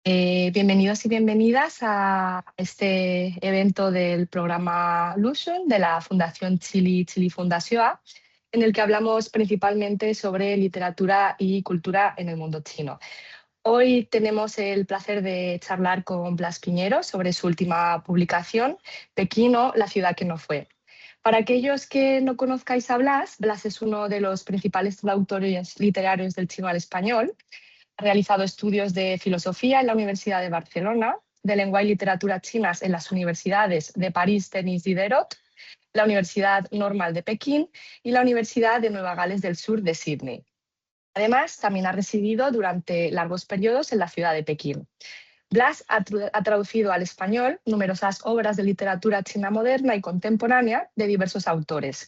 Bienvenidos y bienvenidas a este evento del programa Luxon de la Fundación Chili Fundación, en el que hablamos principalmente sobre literatura y cultura en el mundo chino. Hoy tenemos el placer de charlar con Blas Piñero sobre su última publicación, Pekín o la ciudad que no fue. Para aquellos que no conozcáis a Blas, Blas es uno de los principales traductores literarios del chino al español. Ha realizado estudios de filosofía en la Universidad de Barcelona, de lengua y literatura chinas en las universidades de París, Tenis y Diderot, la Universidad Normal de Pekín y la Universidad de Nueva Gales del Sur de Sídney. Además, también ha residido durante largos periodos en la ciudad de Pekín. Blas ha traducido al español numerosas obras de literatura china moderna y contemporánea de diversos autores,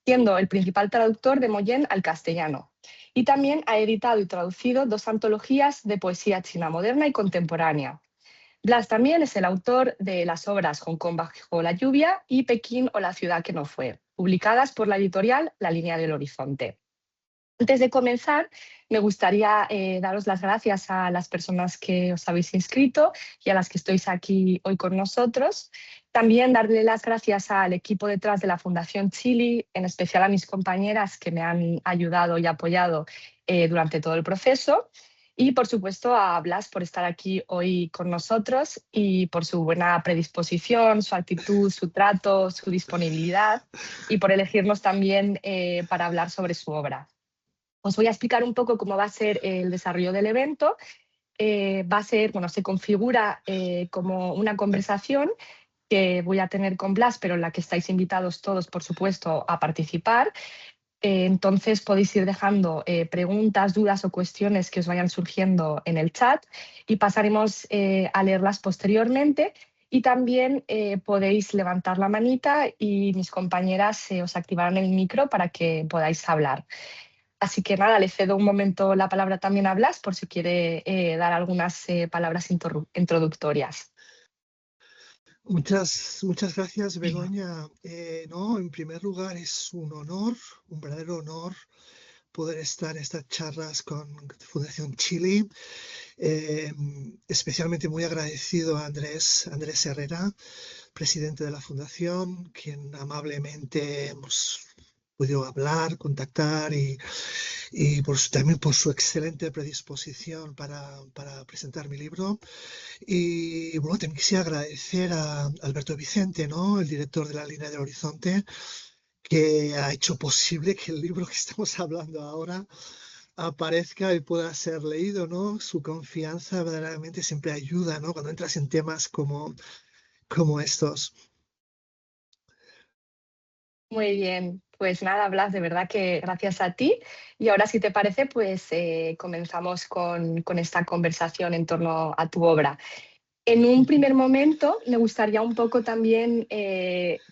siendo el principal traductor de Moyen al castellano. Y también ha editado y traducido 2 antologías de poesía china moderna y contemporánea. Blas también es el autor de las obras Hong Kong bajo la lluvia y Pekín o la ciudad que no fue, publicadas por la editorial La Línea del Horizonte. Antes de comenzar, me gustaría daros las gracias a las personas que os habéis inscrito y a las que estáis aquí hoy con nosotros. También darle las gracias al equipo detrás de la Fundación Chili, en especial a mis compañeras que me han ayudado y apoyado durante todo el proceso. Y, por supuesto, a Blas por estar aquí hoy con nosotros y por su buena predisposición, su actitud, su trato, su disponibilidad y por elegirnos también para hablar sobre su obra. Os voy a explicar un poco cómo va a ser el desarrollo del evento. Va a ser, bueno, se configura como una conversación que voy a tener con Blas, pero en la que estáis invitados todos, por supuesto, a participar. Entonces podéis ir dejando preguntas, dudas o cuestiones que os vayan surgiendo en el chat y pasaremos a leerlas posteriormente. Y también podéis levantar la manita y mis compañeras os activarán el micro para que podáis hablar. Así que nada, le cedo un momento la palabra también a Blas por si quiere dar algunas palabras introductorias. Muchas gracias, Begoña. No, en primer lugar, es un honor, un verdadero honor poder estar en estas charlas con Fundación Chile. Especialmente muy agradecido a Andrés Herrera, presidente de la Fundación, quien amablemente hemos podido hablar, contactar y también por su excelente predisposición para presentar mi libro. Y bueno, también quisiera agradecer a Alberto Vicente, ¿no? El director de La Línea del Horizonte, que ha hecho posible que el libro que estamos hablando ahora aparezca y pueda ser leído, ¿no? Su confianza verdaderamente siempre ayuda, ¿no? Cuando entras en temas como estos. Muy bien, pues nada, Blas, de verdad que gracias a ti. Y ahora, si te parece, pues comenzamos con esta conversación en torno a tu obra. En un primer momento, me gustaría un poco también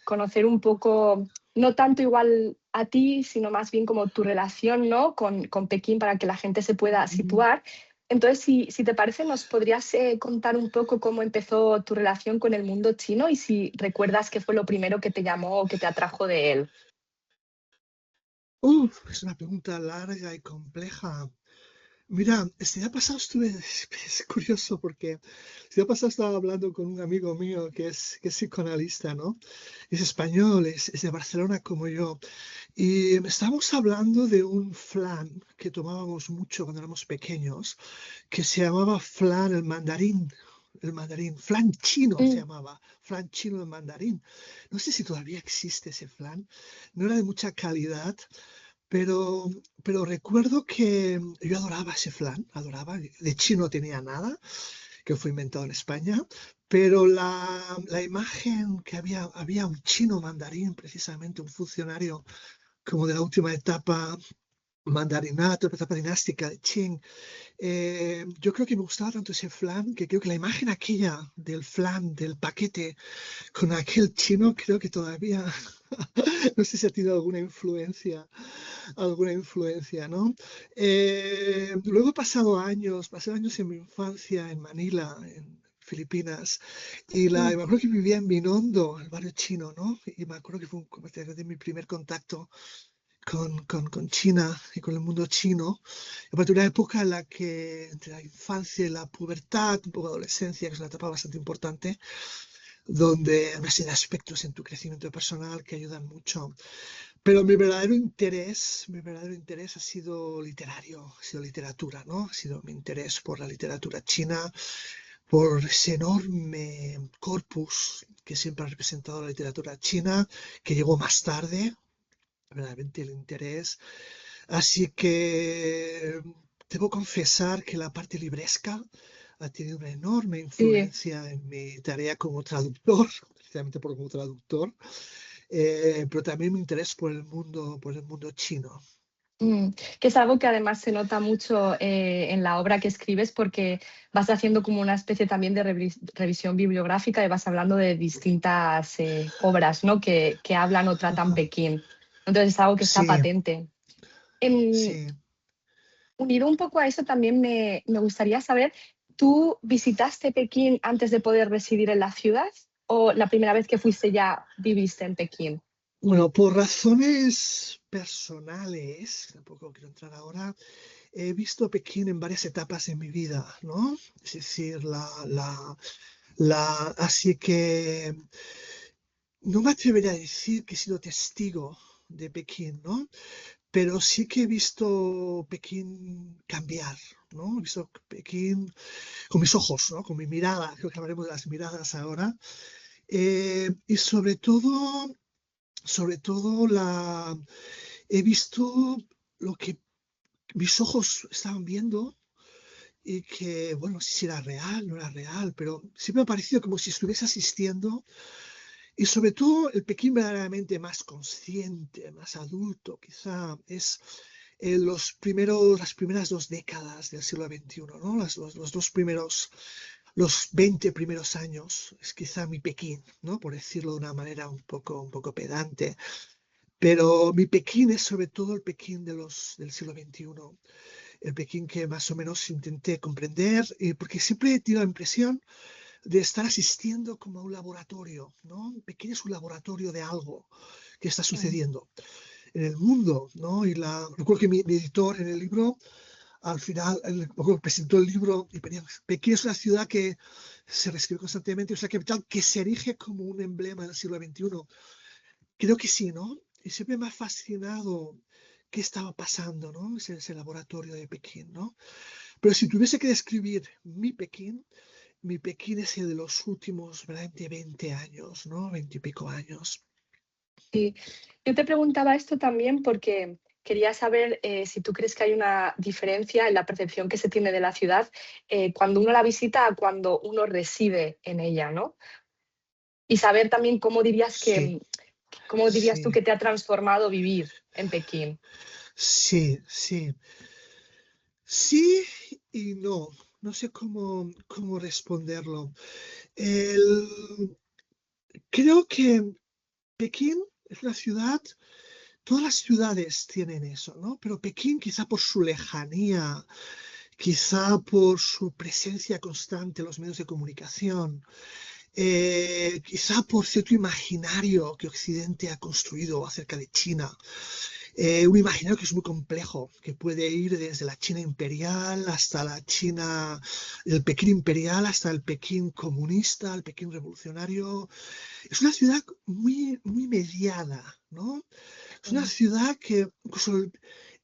conocer un poco, no tanto igual a ti, sino más bien como tu relación, ¿no? con Pekín para que la gente se pueda situar. Entonces, si te parece, nos podrías contar un poco cómo empezó tu relación con el mundo chino y si recuerdas qué fue lo primero que te llamó o que te atrajo de él. Es una pregunta larga y compleja. Mira, este día pasado es curioso porque este día pasado estaba hablando con un amigo mío que es psicoanalista, ¿no? Es español, es de Barcelona como yo. Y estábamos hablando de un flan que tomábamos mucho cuando éramos pequeños, que se llamaba flan el mandarín, flan chino se Mm. llamaba, flan chino el mandarín. No sé si todavía existe ese flan, no era de mucha calidad, pero, pero recuerdo que yo adoraba ese flan, adoraba, de chino no tenía nada, que fue inventado en España, pero la imagen que había un chino mandarín, precisamente un funcionario como de la última etapa mandarinato, etapa dinástica de Qing. Yo creo que me gustaba tanto ese flan que creo que la imagen aquella del flan, del paquete con aquel chino, creo que todavía, no sé si ha tenido alguna influencia, ¿no? Luego pasé años en mi infancia en Manila, en Filipinas, y me Mm. acuerdo que vivía en Binondo, el barrio chino, ¿no? Y me acuerdo que fue como de mi primer contacto con China y con el mundo chino. Y aparte una época en la que entre la infancia y la pubertad, un poco de adolescencia, que es una etapa bastante importante, donde hay una serie de aspectos en tu crecimiento personal que ayudan mucho. Pero mi verdadero interés ha sido literario, ha sido literatura, ¿no? Ha sido mi interés por la literatura china, por ese enorme corpus que siempre ha representado la literatura china, que llegó más tarde, verdaderamente el interés. Así que debo confesar que la parte libresca ha tenido una enorme Sí. influencia en mi tarea como traductor, precisamente por como traductor, pero también mi interés por el mundo chino. Mm, que es algo que además se nota mucho en la obra que escribes porque vas haciendo como una especie también de revisión bibliográfica y vas hablando de distintas obras, ¿no? Que hablan o tratan Ajá. Pekín. Entonces es algo que está Sí, patente. Em, sí. Unido un poco a eso, también me gustaría saber, ¿tú visitaste Pekín antes de poder residir en la ciudad o la primera vez que fuiste ya viviste en Pekín? Bueno, por razones personales, tampoco quiero entrar ahora, he visto Pekín en varias etapas de mi vida, ¿no? Es decir, así que no me atrevería a decir que he sido testigo de Pekín, ¿no? Pero sí que he visto Pekín cambiar, ¿no? He visto Pekín con mis ojos, ¿no? Con mi mirada, creo que hablaremos de las miradas ahora. Y sobre todo he visto lo que mis ojos estaban viendo y que, bueno, no sé si era real, no era real, pero siempre me ha parecido como si estuviese asistiendo. Y sobre todo el Pekín verdaderamente más consciente, más adulto, quizá es las primeras 2 décadas del siglo XXI, ¿no? Los dos primeros, los 20 primeros años, es quizá mi Pekín, ¿no? Por decirlo de una manera un poco pedante. Pero mi Pekín es sobre todo el Pekín del siglo XXI, el Pekín que más o menos intenté comprender, porque siempre he tenido la impresión de estar asistiendo como a un laboratorio, ¿no? Pekín es un laboratorio de algo que está Mm. sucediendo en el mundo, ¿no? Recuerdo que mi editor en el libro, al final, presentó el libro y ponía, Pekín es una ciudad que se reescribe constantemente, es una capital que se erige como un emblema del siglo XXI. Creo que sí, ¿no? Y siempre me ha fascinado qué estaba pasando, ¿no? Ese laboratorio de Pekín, ¿no? Pero si tuviese que describir mi Pekín es el de los últimos, verdaderamente 20 años, ¿no? 20 y pico años. Sí, yo te preguntaba esto también porque quería saber si tú crees que hay una diferencia en la percepción que se tiene de la ciudad cuando uno la visita a cuando uno reside en ella, ¿no? Y saber también Sí, cómo dirías tú sí, que te ha transformado vivir en Pekín. sí, sí. Sí y no. No sé cómo responderlo. El- Creo que Pekín es una ciudad, todas las ciudades tienen eso, ¿no? Pero Pekín, quizá por su lejanía, quizá por su presencia constante en los medios de comunicación, quizá por cierto imaginario que Occidente ha construido acerca de China, un imaginario que es muy complejo, que puede ir desde la China imperial hasta la China, el Pekín imperial hasta el Pekín comunista, el Pekín revolucionario. Es una ciudad muy, muy mediada, ¿no? Es una Mm. ciudad que incluso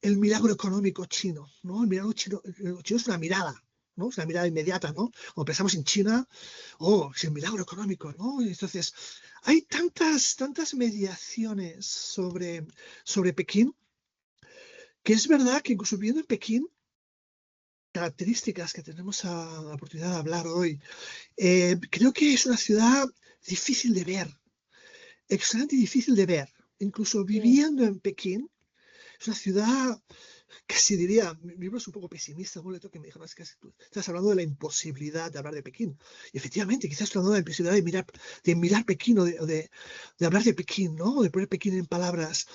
el milagro económico chino, ¿no? El milagro chino es una mirada, ¿no? Es una mirada inmediata, ¿no? Cuando pensamos en China, oh, es el milagro económico, ¿no? Y entonces, hay tantas mediaciones sobre Pekín, que es verdad que incluso viviendo en Pekín, características que tenemos la oportunidad de hablar hoy, creo que es una ciudad difícil de ver, excelente y difícil de ver. Incluso Mm. viviendo en Pekín, es una ciudad, casi diría, mi libro es un poco pesimista, boleto que me dijeron, es que tú estás hablando de la imposibilidad de hablar de Pekín. Y efectivamente, quizás estoy hablando de la imposibilidad de mirar Pekín de hablar de Pekín, ¿no? De poner Pekín en palabras.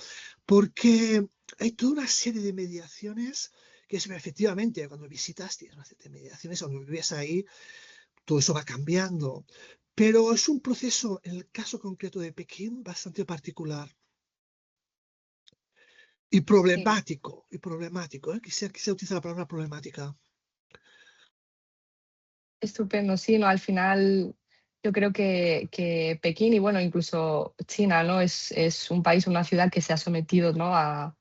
Porque hay toda una serie de mediaciones que efectivamente cuando visitas tienes una serie de mediaciones, cuando vives ahí, todo eso va cambiando. Pero es un proceso, en el caso concreto de Pekín, bastante particular. Sí, y problemático, ¿eh? Quisiera utilizar la palabra problemática. estupendo. Sí, no, al final yo creo que Pekín y bueno, incluso China, ¿no? Es un país, una ciudad que se ha sometido, ¿no? A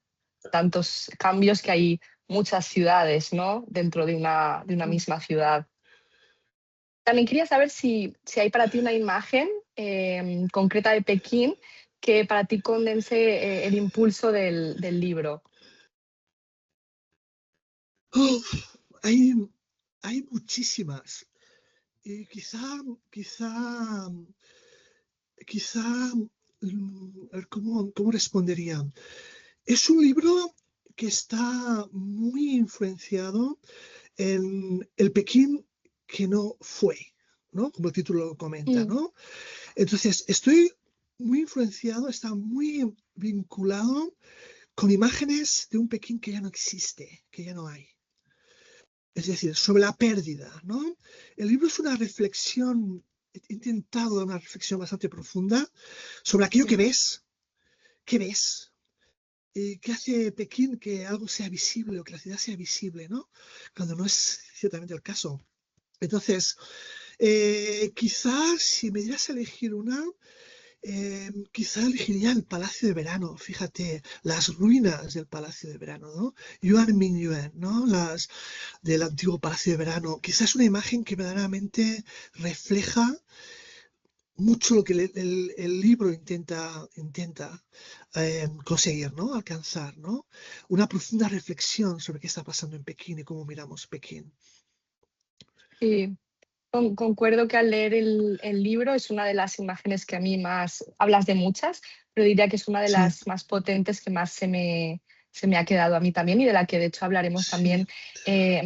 tantos cambios que hay muchas ciudades, ¿no? Dentro de una Mm. misma ciudad. También quería saber si hay para ti una imagen concreta de Pekín que para ti condense el impulso del libro. Uf, hay, hay muchísimas. Y quizá, quizá, a ver, ¿cómo respondería? Es un libro que está muy influenciado en el Pekín que no fue, ¿no? Como el título lo comenta, Mm, ¿no? Entonces, estoy muy influenciado, está muy vinculado con imágenes de un Pekín que ya no existe, que ya no hay. Es decir, sobre la pérdida, ¿no? El libro es una reflexión, he intentado dar una reflexión bastante profunda sobre aquello sí, qué ves, qué hace Pekín que algo sea visible o que la ciudad sea visible, ¿no? Cuando no es ciertamente el caso. Entonces, quizás si me dieras a elegir una, quizá elegiría el Palacio de Verano, fíjate, las ruinas del Palacio de Verano, ¿no? Yuan Mingyuan, ¿no? Las del antiguo Palacio de Verano. Quizás una imagen que verdaderamente refleja mucho lo que el libro intenta conseguir, ¿no? Alcanzar, ¿no? Una profunda reflexión sobre qué está pasando en Pekín y cómo miramos Pekín. sí. Concuerdo que al leer el libro es una de las imágenes que a mí más, hablas de muchas, pero diría que es una de Sí, las más potentes que más se me ha quedado a mí también y de la que de hecho hablaremos sí, también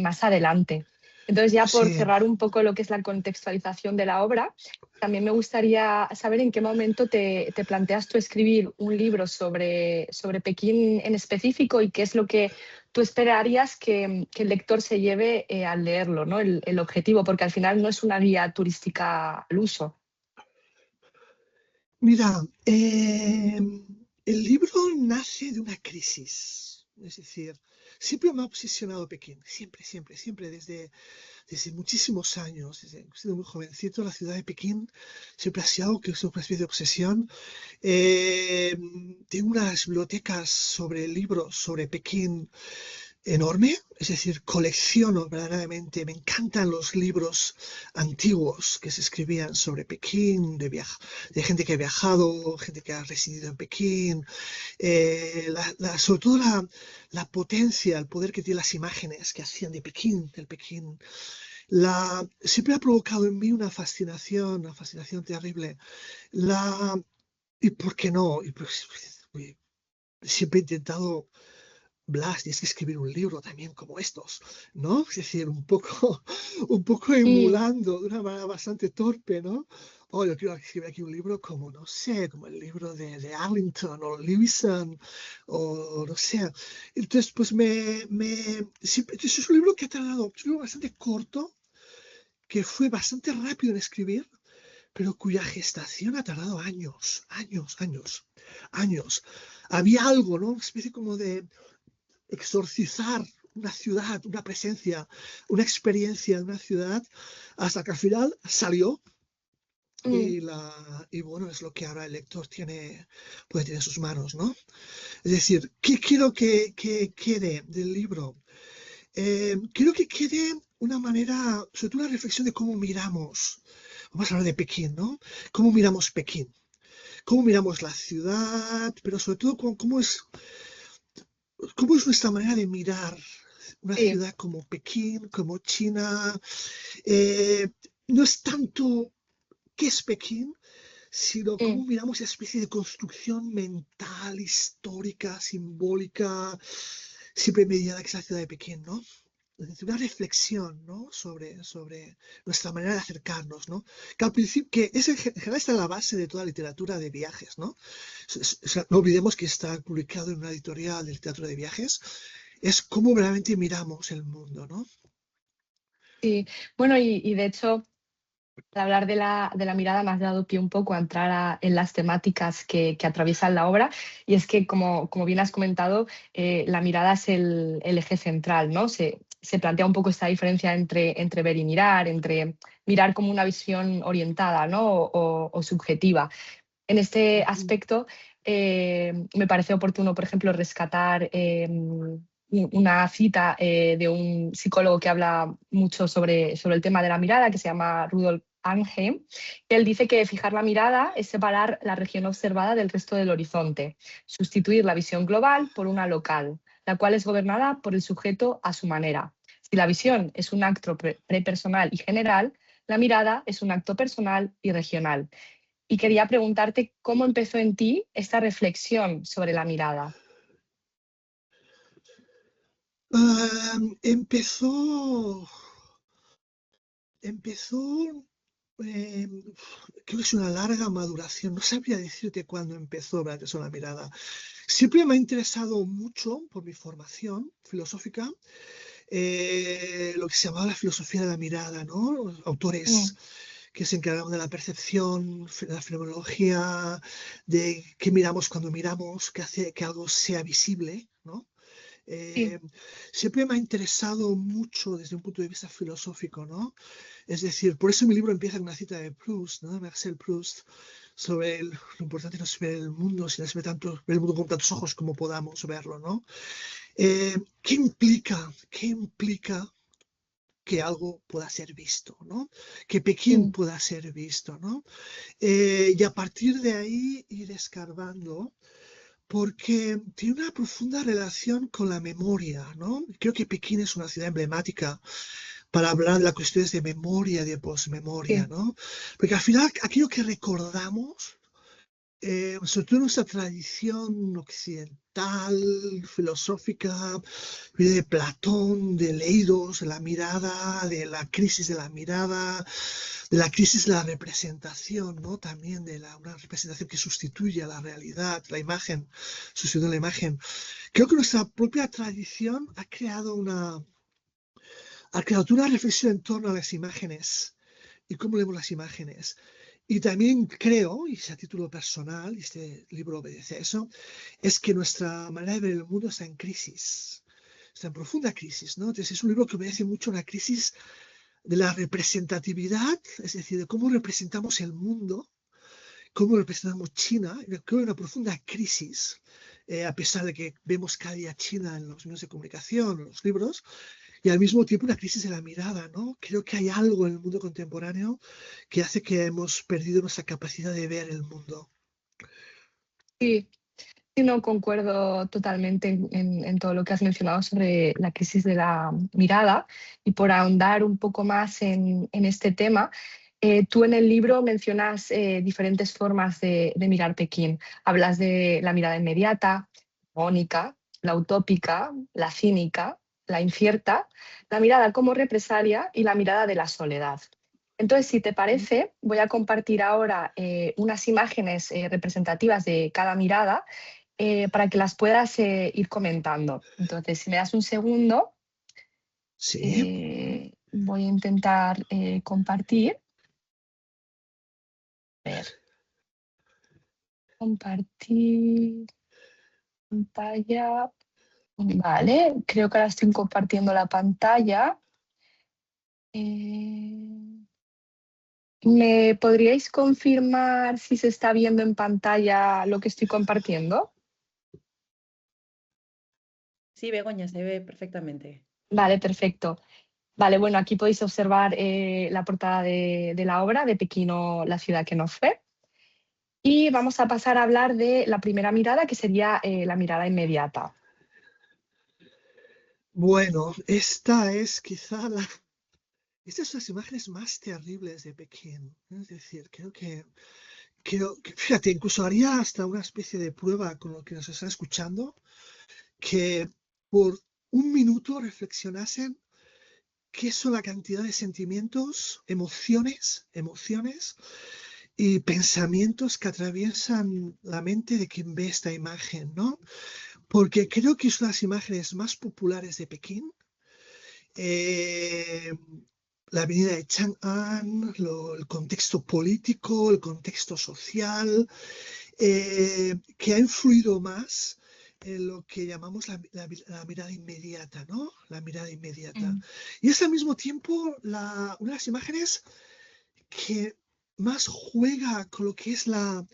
más adelante. Entonces ya por sí. cerrar un poco lo que es la contextualización de la obra, también me gustaría saber en qué momento te planteas tú escribir un libro sobre Pekín en específico y qué es lo que tú esperarías que el lector se lleve al leerlo, ¿no? El objetivo, porque al final no es una guía turística al uso. Mira, el libro nace de una crisis. Es decir, siempre me ha obsesionado Pekín, siempre, desde muchísimos años, desde que he sido muy jovencito, la ciudad de Pekín siempre ha sido algo que es una especie de obsesión. Eh, Tengo unas bibliotecas sobre libros sobre Pekín enorme, es decir, colecciono verdaderamente, me encantan los libros antiguos que se escribían sobre Pekín, de gente que ha viajado, gente que ha residido en Pekín, sobre todo la potencia, el poder que tienen las imágenes que hacían de Pekín, del Pekín. Siempre ha provocado en mí una fascinación terrible. La, ¿Y por qué no? Siempre he intentado Blas, tienes que escribir un libro también como estos, ¿no? Es decir, un poco Mm, emulando de una manera bastante torpe, ¿no? Oh, yo quiero escribir aquí un libro como, no sé, como el libro de Arlington o Lewison, o no sé. Entonces, pues entonces es un libro que ha tardado, es un libro bastante corto, que fue bastante rápido en escribir, pero cuya gestación ha tardado años. Había algo, ¿no? Una especie como de exorcizar una ciudad, una presencia, una experiencia de una ciudad, hasta que al final salió mm, y bueno, es lo que ahora el lector puede tener en sus manos, ¿no? Es decir, ¿qué quiero que quede del libro? Quiero que quede una manera, sobre todo una reflexión de cómo miramos, vamos a hablar de Pekín, ¿no? ¿Cómo miramos Pekín? ¿Cómo miramos la ciudad? Pero sobre todo, cómo es nuestra manera de mirar una sí, ciudad como Pekín, como China. Eh, no es tanto qué es Pekín, sino mm, cómo miramos esa especie de construcción mental, histórica, simbólica, siempre mediada que es la ciudad de Pekín, ¿no? Es decir, una reflexión, ¿no? Sobre nuestra manera de acercarnos, ¿no? Que al principio, que es en general está en la base de toda literatura de viajes, ¿no? O sea, no olvidemos que está publicado en una editorial de literatura de viajes, es cómo realmente miramos el mundo, ¿no? sí. Bueno, y de hecho. Al hablar de la mirada me has dado pie un poco a entrar en las temáticas que atraviesan la obra y es que, como bien has comentado, la mirada es el eje central, ¿no? Se plantea un poco esta diferencia entre ver y mirar, entre mirar como una visión orientada, ¿no? O subjetiva. En este Ujú. aspecto, me parece oportuno, por ejemplo, rescatar una cita de un psicólogo que habla mucho sobre el tema de la mirada, que se llama Rudolf Arnhem, que él dice que fijar la mirada es separar la región observada del resto del horizonte, sustituir la visión global por una local, la cual es gobernada por el sujeto a su manera. Si la visión es un acto prepersonal y general, la mirada es un acto personal y regional. Y quería preguntarte cómo empezó en ti esta reflexión sobre la mirada. Empezó, empezó, eh, creo que es una larga maduración. No sabría decirte cuándo empezó la atención a la mirada. Siempre me ha interesado mucho por mi formación filosófica, lo que se llamaba la filosofía de la mirada, ¿no? Los autores Mm, que se encargaban de la percepción, de la fenomenología, de qué miramos cuando miramos, qué hace que algo sea visible, ¿no? sí, Eh, Siempre me ha interesado mucho desde un punto de vista filosófico, ¿no? Es decir, por eso mi libro empieza con una cita de Proust, ¿no? Marcel Proust, sobre lo importante no es ver el mundo, sino es ver, ver el mundo con tantos ojos como podamos verlo, ¿no? ¿Qué implica que algo pueda ser visto, ¿no? Que Pekín sí, pueda ser visto, ¿no? Y a partir de ahí ir escarbando, porque tiene una profunda relación con la memoria, ¿no? Creo que Pekín es una ciudad emblemática para hablar de las cuestiones de memoria, de posmemoria, sí, ¿no? Porque al final aquello que recordamos, sobre todo en nuestra tradición occidental, filosófica, viene de Platón, de Leidos, de la mirada, de la crisis de la mirada, de la crisis de la representación, ¿no? También de una representación que sustituye a la realidad, la imagen, sustituye la imagen. Creo que nuestra propia tradición ha creado una reflexión en torno a las imágenes y cómo leemos las imágenes. Y también creo, y es a título personal, y este libro obedece a eso, es que nuestra manera de ver el mundo está en crisis, está en profunda crisis, ¿no? Entonces es un libro que obedece mucho a una crisis de la representatividad, es decir, de cómo representamos el mundo, cómo representamos China. Creo que hay una profunda crisis, a pesar de que vemos cada día China en los medios de comunicación, en los libros, y al mismo tiempo una crisis de la mirada, ¿no? Creo que hay algo en el mundo contemporáneo que hace que hemos perdido nuestra capacidad de ver el mundo. sí. Sí, no, concuerdo totalmente en todo lo que has mencionado sobre la crisis de la mirada y por ahondar un poco más en este tema, tú en el libro mencionas diferentes formas de mirar Pekín. Hablas de la mirada inmediata, única, la utópica, la cínica, la incierta, la mirada como represalia y la mirada de la soledad. Entonces, si te parece, voy a compartir ahora unas imágenes representativas de cada mirada para que las puedas ir comentando. Entonces, si me das un segundo, Sí, voy a intentar compartir. A ver, compartir pantalla. Vale, creo que ahora estoy compartiendo la pantalla. Eh, ¿Me podríais confirmar si se está viendo en pantalla lo que estoy compartiendo? Sí, Begoña, se ve perfectamente. Vale, perfecto. Vale, bueno, aquí podéis observar la portada de la obra de Pekino, la ciudad que nos fue. Y vamos a pasar a hablar de la primera mirada, que sería la mirada inmediata. bueno, esta es quizá la... Estas son las imágenes más terribles de Pekín. Es decir, fíjate, incluso haría hasta una especie de prueba con lo que nos están escuchando, que por un minuto reflexionasen qué son la cantidad de sentimientos, emociones y pensamientos que atraviesan la mente de quien ve esta imagen, ¿no? Porque creo que es una de las imágenes más populares de Pekín. Eh, la venida de Chang'an, el contexto político, el contexto social, que ha influido más en lo que llamamos la mirada inmediata, ¿no? La mirada inmediata. Mm. Y es al mismo tiempo una de las imágenes que más juega con lo que es la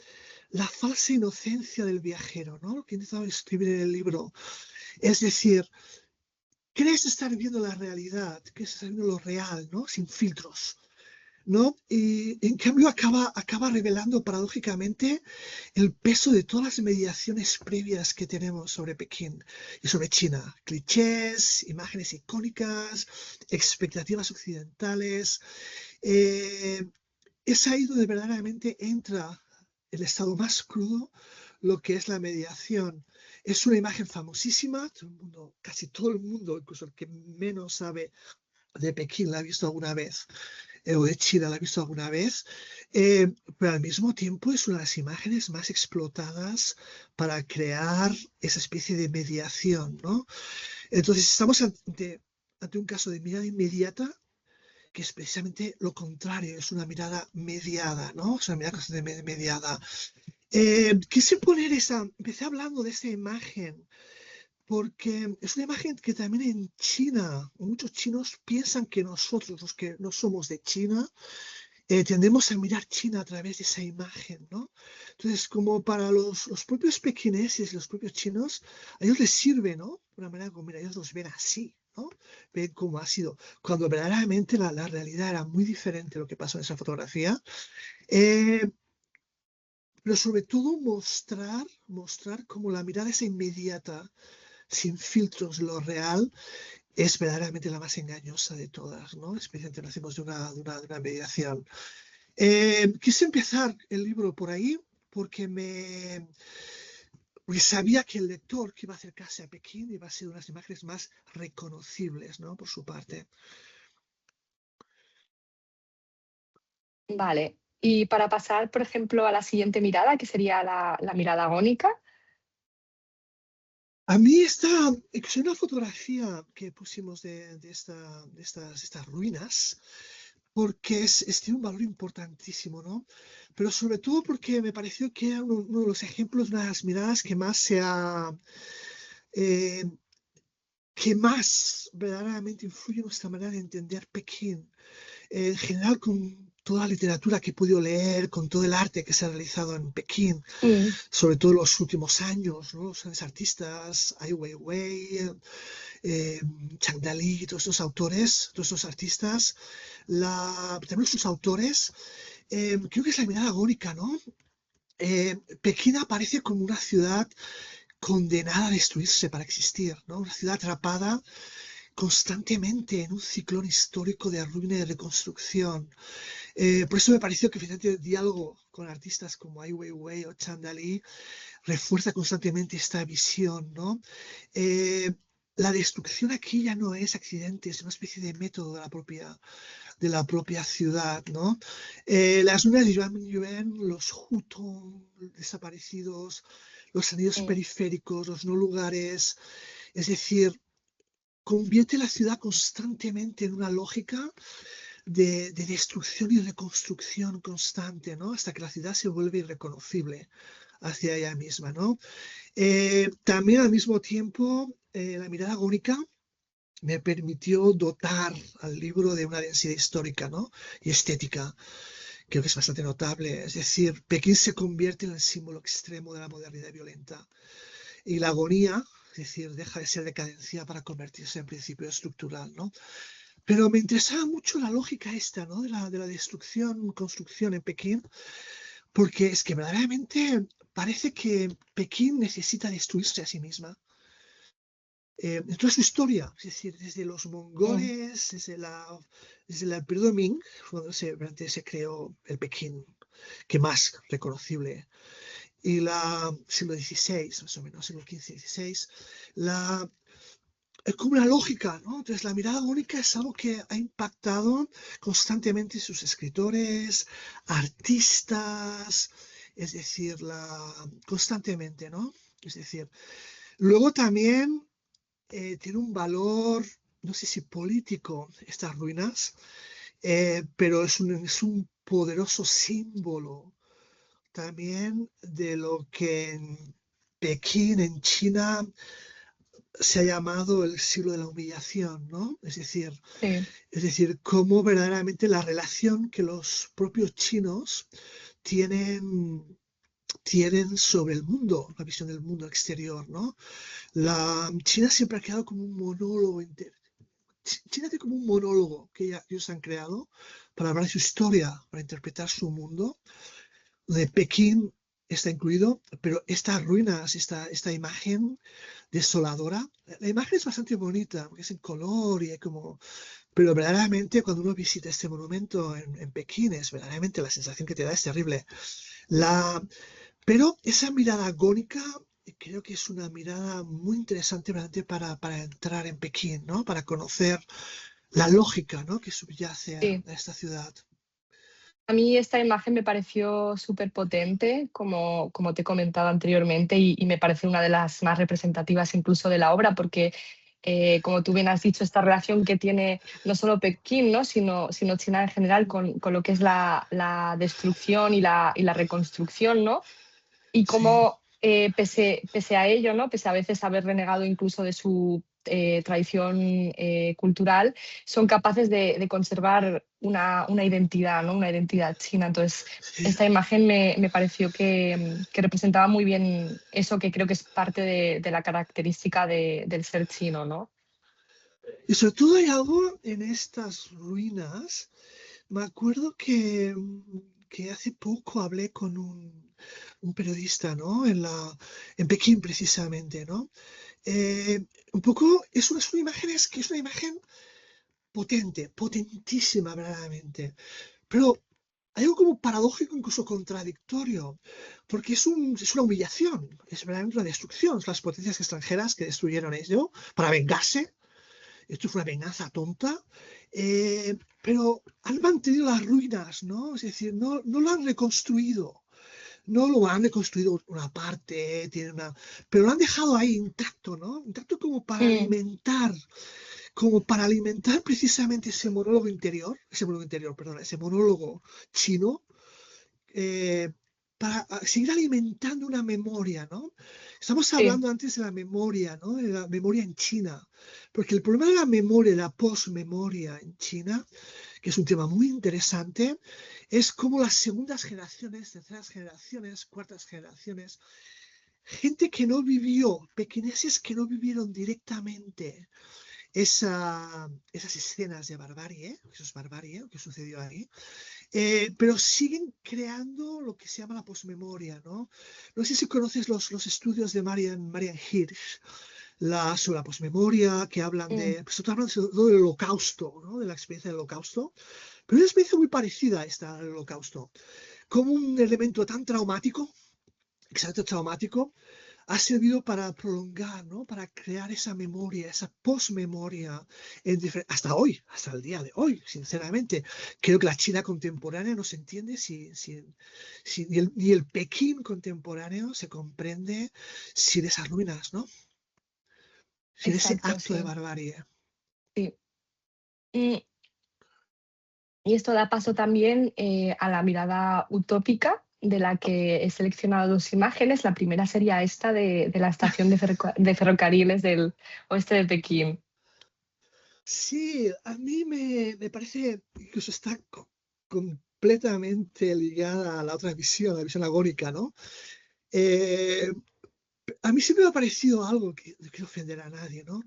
falsa inocencia del viajero, ¿no? Lo que he intentado escribir en el libro. Es decir, crees estar viendo la realidad, crees estar viendo lo real, ¿no? Sin filtros, ¿no? Y en cambio acaba revelando paradójicamente el peso de todas las mediaciones previas que tenemos sobre Pekín y sobre China. Clichés, imágenes icónicas, expectativas occidentales. Es ahí donde verdaderamente entra el estado más crudo, lo que es la mediación. Es una imagen famosísima, todo el mundo, casi todo el mundo, incluso el que menos sabe de Pekín la ha visto alguna vez, o de China la ha visto alguna vez, pero al mismo tiempo es una de las imágenes más explotadas para crear esa especie de mediación, ¿no? Entonces estamos ante un caso de mirada inmediata, que es precisamente lo contrario, es una mirada mediada, ¿no? Es una mirada constantemente mediada. Quise poner empecé hablando de esta imagen, porque es una imagen que también en China, muchos chinos piensan que nosotros, los que no somos de China, tendemos a mirar China a través de esa imagen, ¿no? Entonces, como para los propios pequineses, los propios chinos, a ellos les sirve, ¿no? De una manera como, mira, ellos los ven así, ¿no? Ven cómo ha sido. Cuando verdaderamente la realidad era muy diferente de lo que pasó en esa fotografía. Eh, pero sobre todo mostrar cómo la mirada esa inmediata, sin filtros, lo real, es verdaderamente la más engañosa de todas, ¿no? Especialmente lo hacemos de una mediación. Quise empezar el libro por ahí porque sabía que el lector que iba a acercarse a Pekín iba a ser unas imágenes más reconocibles, ¿no? Por su parte. Vale. Y para pasar, por ejemplo, a la siguiente mirada, que sería la mirada agónica. A mí es una fotografía que pusimos de estas ruinas, porque tiene un valor importantísimo, ¿no? Pero sobre todo porque me pareció que era uno de los ejemplos, una de las miradas eh, que más verdaderamente influye en nuestra manera de entender Pekín. En general, con toda la literatura que he podido leer, con todo el arte que se ha realizado en Pekín, Mm. sobre todo en los últimos años, ¿no? Los grandes artistas, Ai Weiwei, Chang Dali, todos estos autores, todos estos artistas, también sus autores, creo que es la mirada agónica, ¿no? Pekín aparece como una ciudad condenada a destruirse para existir, ¿no? Una ciudad atrapada constantemente en un ciclón histórico de ruina y de reconstrucción. Por eso me pareció que finalmente el diálogo con artistas como Ai Weiwei o Chang Dali refuerza constantemente esta visión, ¿no? La destrucción aquí ya no es accidente, es una especie de método de la propia ciudad, ¿no? Las ruinas de Yuan, los Hutong desaparecidos, los anillos Mm. periféricos, los no lugares, es decir, convierte la ciudad constantemente en una lógica de destrucción y reconstrucción constante, ¿no? Hasta que la ciudad se vuelve irreconocible hacia ella misma, ¿no? También al mismo tiempo, la mirada agónica me permitió dotar al libro de una densidad histórica, ¿no? Y estética. Creo que es bastante notable. Es decir, Pekín se convierte en el símbolo extremo de la modernidad violenta. Y la agonía, es decir, deja de ser decadencia para convertirse en principio estructural, ¿no? Pero me interesaba mucho la lógica esta, ¿no? De la destrucción, construcción en Pekín, porque es que verdaderamente parece que Pekín necesita destruirse a sí misma. En toda su historia, es decir, desde los Mm. mongoles, desde el periodo Ming, cuando se creó el Pekín, que más reconocible, y siglo XVI, más o menos, siglo XV-XVI, es como una lógica, ¿no? Entonces la mirada única es algo que ha impactado constantemente sus escritores, artistas, es decir, constantemente, ¿no? Es decir, luego también tiene un valor, no sé si político, estas ruinas, pero es un poderoso símbolo también de lo que en Pekín, en China, se ha llamado el siglo de la humillación, ¿no? Sí, Es decir, cómo verdaderamente la relación que los propios chinos tienen, tienen sobre el mundo, la visión del mundo exterior, ¿no? China siempre ha creado como un monólogo. China tiene como un monólogo que ellos han creado para hablar de su historia, para interpretar su mundo. De Pekín está incluido, pero estas ruinas, esta imagen desoladora, la imagen es bastante bonita, porque es en color y es como... Pero verdaderamente cuando uno visita este monumento en Pekín, es verdaderamente la sensación que te da es terrible. La, pero esa mirada agónica creo que es una mirada muy interesante realmente para entrar en Pekín, ¿no? Para conocer la lógica, ¿no? Que subyace sí. a esta ciudad. A mí esta imagen me pareció súper potente, como te he comentado anteriormente, y me parece una de las más representativas incluso de la obra, porque, como tú bien has dicho, esta relación que tiene no solo Pekín, ¿no? sino China en general con lo que es la destrucción y la reconstrucción, ¿no? Y Sí, cómo, pese a ello, ¿no? Pese a veces haber renegado incluso de su tradición cultural, son capaces de conservar una identidad, ¿no? Una identidad china. Entonces, sí. esta imagen me pareció que representaba muy bien eso que creo que es parte de la característica del ser chino, ¿no? Y sobre todo hay algo en estas ruinas. Me acuerdo que hace poco hablé con un periodista, ¿no? En Pekín precisamente, ¿no? Eh, un poco, es una imagen, es que es una imagen potente, potentísima verdaderamente. Pero hay algo como paradójico, incluso contradictorio, porque es una humillación, es verdaderamente una destrucción. Son las potencias extranjeras que destruyeron ello para vengarse. Esto fue una venganza tonta, pero han mantenido las ruinas, ¿no? Es decir, no lo han reconstruido. No lo han reconstruido una parte, pero lo han dejado ahí intacto, ¿no? Intacto Mm, como para alimentar precisamente ese monólogo chino, eh, para seguir alimentando una memoria, ¿no? Estamos sí, hablando antes de la memoria, ¿no? De la memoria en China, porque el problema de la memoria, la posmemoria en China, que es un tema muy interesante, es como las segundas generaciones, terceras generaciones, cuartas generaciones, gente que no vivió, pequeñeces que no vivieron directamente esas escenas de barbarie, eso es barbarie, lo que sucedió ahí, pero siguen creando lo que se llama la posmemoria, ¿no? No sé si conoces los estudios de Marian Hirsch, sobre la posmemoria, que hablan mm, de, pues, hablan sobre todo del holocausto, ¿no? De la experiencia del holocausto, pero es una experiencia muy parecida a esta del holocausto, como un elemento tan traumático, exacto traumático, ha servido para prolongar, ¿no? Para crear esa memoria, esa posmemoria, hasta hoy, hasta el día de hoy, sinceramente. Creo que la China contemporánea no se entiende si ni el Pekín contemporáneo se comprende sin esas ruinas, ¿no? Sin ese exacto, acto de sí. barbarie. Sí. Mm, Y esto da paso también a la mirada utópica de la que he seleccionado dos imágenes. La primera sería esta de la estación de ferrocarriles del oeste de Pekín. Sí, a mí me parece que incluso está completamente ligada a la otra visión, la visión agónica, ¿no? Eh, A mí siempre me ha parecido algo que no quiero ofender a nadie, ¿no?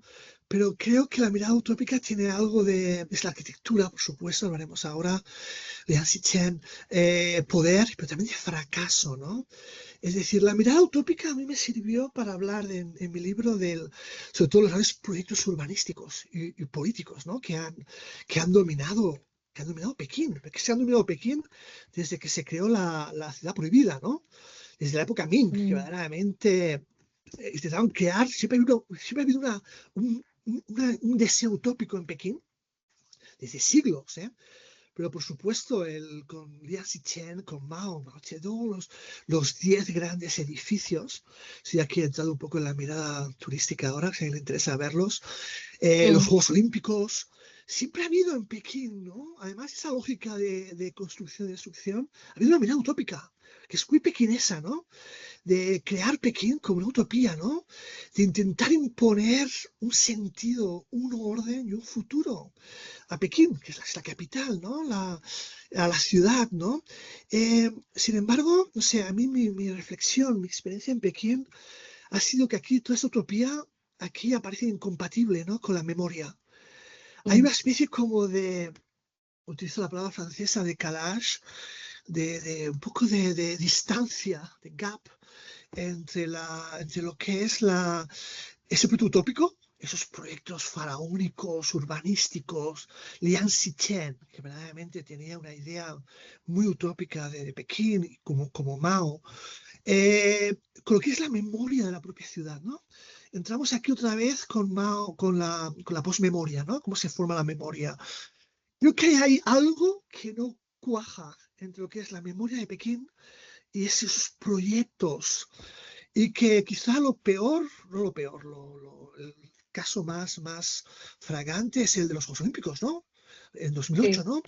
Pero creo que la mirada utópica tiene algo es la arquitectura, por supuesto, lo haremos ahora, Liang Xichen, poder, pero también de fracaso, ¿no? Es decir, la mirada utópica a mí me sirvió para hablar en mi libro sobre todo los grandes proyectos urbanísticos y políticos, ¿no? Que han dominado Pekín, porque se han dominado Pekín desde que se creó la ciudad prohibida, ¿no? Desde la época Ming, que Mm, verdaderamente intentaron crear, siempre ha habido un deseo utópico en Pekín, desde siglos, ¿eh? Pero por supuesto, con Liang Xichen, con Mao Zedong, los 10 grandes edificios, si aquí he entrado un poco en la mirada turística ahora, si a alguien le interesa verlos, los mm, Juegos Olímpicos, siempre ha habido en Pekín, ¿no? Además, esa lógica de construcción y destrucción, ha habido una mirada utópica, que es muy pequinesa, ¿no? De crear Pekín como una utopía, ¿no? De intentar imponer un sentido, un orden y un futuro a Pekín, que es la capital, ¿no? A la ciudad, ¿no? Sin embargo, no sé, a mí mi reflexión, mi experiencia en Pekín ha sido que aquí toda esa utopía aquí aparece incompatible, ¿no? Con la memoria. Hay Mm, una especie como de, utilizo la palabra francesa, de calage, de un poco de distancia, de gap entre lo que es ese proyecto utópico, esos proyectos faraónicos, urbanísticos, Liang Xichen, que verdaderamente tenía una idea muy utópica de Pekín, como Mao, con lo que es la memoria de la propia ciudad, ¿no? Entramos aquí otra vez con Mao, con la posmemoria, ¿no? Cómo se forma la memoria. Creo que hay algo que no cuaja entre lo que es la memoria de Pekín y esos proyectos y que quizá lo peor, no lo peor, el caso más fragante es el de los Juegos Olímpicos, ¿no? En 2008, sí, ¿no?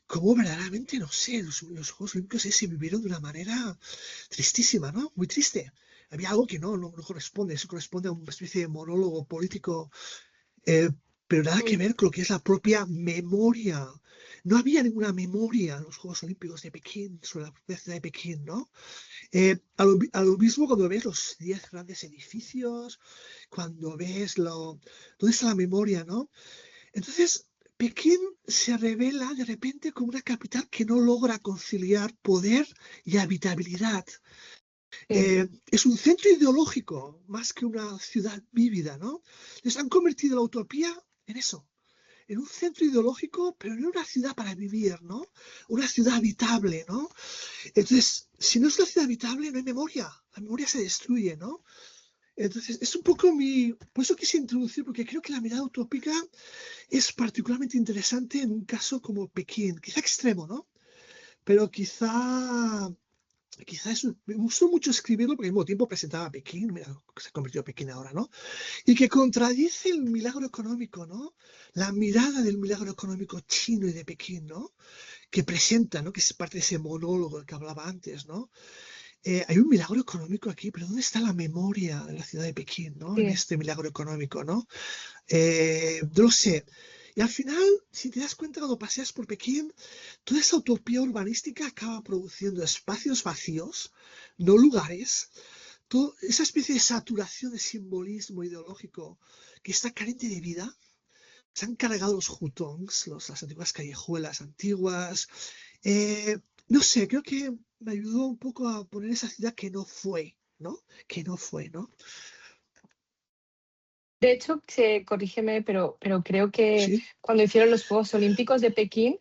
Cómo verdaderamente, no sé, los Juegos Olímpicos se vivieron de una manera tristísima, ¿no? Muy triste. Había algo que no corresponde, eso corresponde a una especie de monólogo político, eh, pero nada que mm, ver con lo que es la propia memoria. No había ninguna memoria en los Juegos Olímpicos de Pekín, sobre la propia ciudad de Pekín, ¿no? A lo mismo cuando ves los 10 grandes edificios, cuando ves dónde está la memoria, ¿no? Entonces, Pekín se revela de repente como una capital que no logra conciliar poder y habitabilidad. sí, Es un centro ideológico más que una ciudad vívida, ¿no? Les han convertido la utopía en eso, en un centro ideológico, pero no en una ciudad para vivir, ¿no? Una ciudad habitable, ¿no? Entonces, si no es una ciudad habitable, no hay memoria. La memoria se destruye, ¿no? Entonces, es un poco por eso quise introducir, porque creo que la mirada utópica es particularmente interesante en un caso como Pekín, quizá extremo, ¿no? Pero quizá me gustó mucho escribirlo porque al mismo tiempo presentaba a Pekín, mira, se ha convertido en Pekín ahora, ¿no? Y que contradice el milagro económico, ¿no? La mirada del milagro económico chino y de Pekín, ¿no? Que presenta, ¿no? Que es parte de ese monólogo del que hablaba antes, ¿no? Hay un milagro económico aquí, pero ¿dónde está la memoria de la ciudad de Pekín, ¿no? En sí. este milagro económico, ¿no? No lo sé. Y al final, si te das cuenta, cuando paseas por Pekín, toda esa utopía urbanística acaba produciendo espacios vacíos, no lugares, esa especie de saturación de simbolismo ideológico que está carente de vida. Se han cargado los hutongs, las antiguas callejuelas antiguas. Eh, no sé, creo que me ayudó un poco a poner esa ciudad que no fue, ¿no? Que no fue, ¿no? De hecho, corrígeme, pero creo que Sí, cuando hicieron los Juegos Olímpicos de Pekín,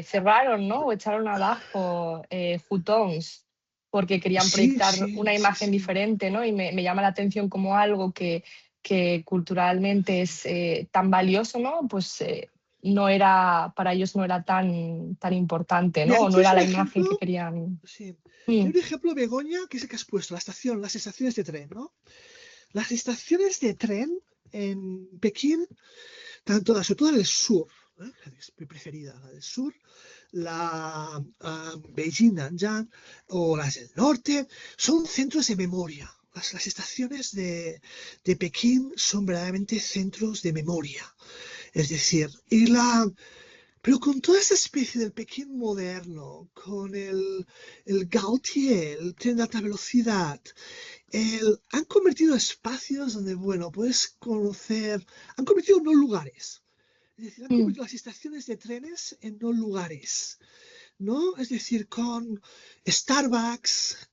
cerraron, ¿no? O echaron abajo Hutongs porque querían sí, proyectar sí, una sí, imagen sí. diferente, ¿no? Y me llama la atención como algo que culturalmente es tan valioso, ¿no? Pues no era, para ellos no era tan importante, Mira, ¿no? ahí O no tienes era un la imagen que ejemplo, querían. sí. Mm, Hay un ejemplo, Begoña, que es el que has puesto, la estación, las estaciones de tren, ¿no? Las estaciones de tren en Pekín, tanto, sobre todo en el sur, ¿eh? Es mi preferida, la del sur, Beijing, Nanjing, o las del norte, son centros de memoria. Las estaciones de Pekín son verdaderamente centros de memoria. Es decir, pero con toda esa especie del Pekín moderno, con el Gautier, el tren de alta velocidad, han convertido espacios donde, bueno, puedes conocer, han convertido no lugares. Es decir, han mm, convertido las estaciones de trenes en no lugares, ¿no? Es decir, con Starbucks,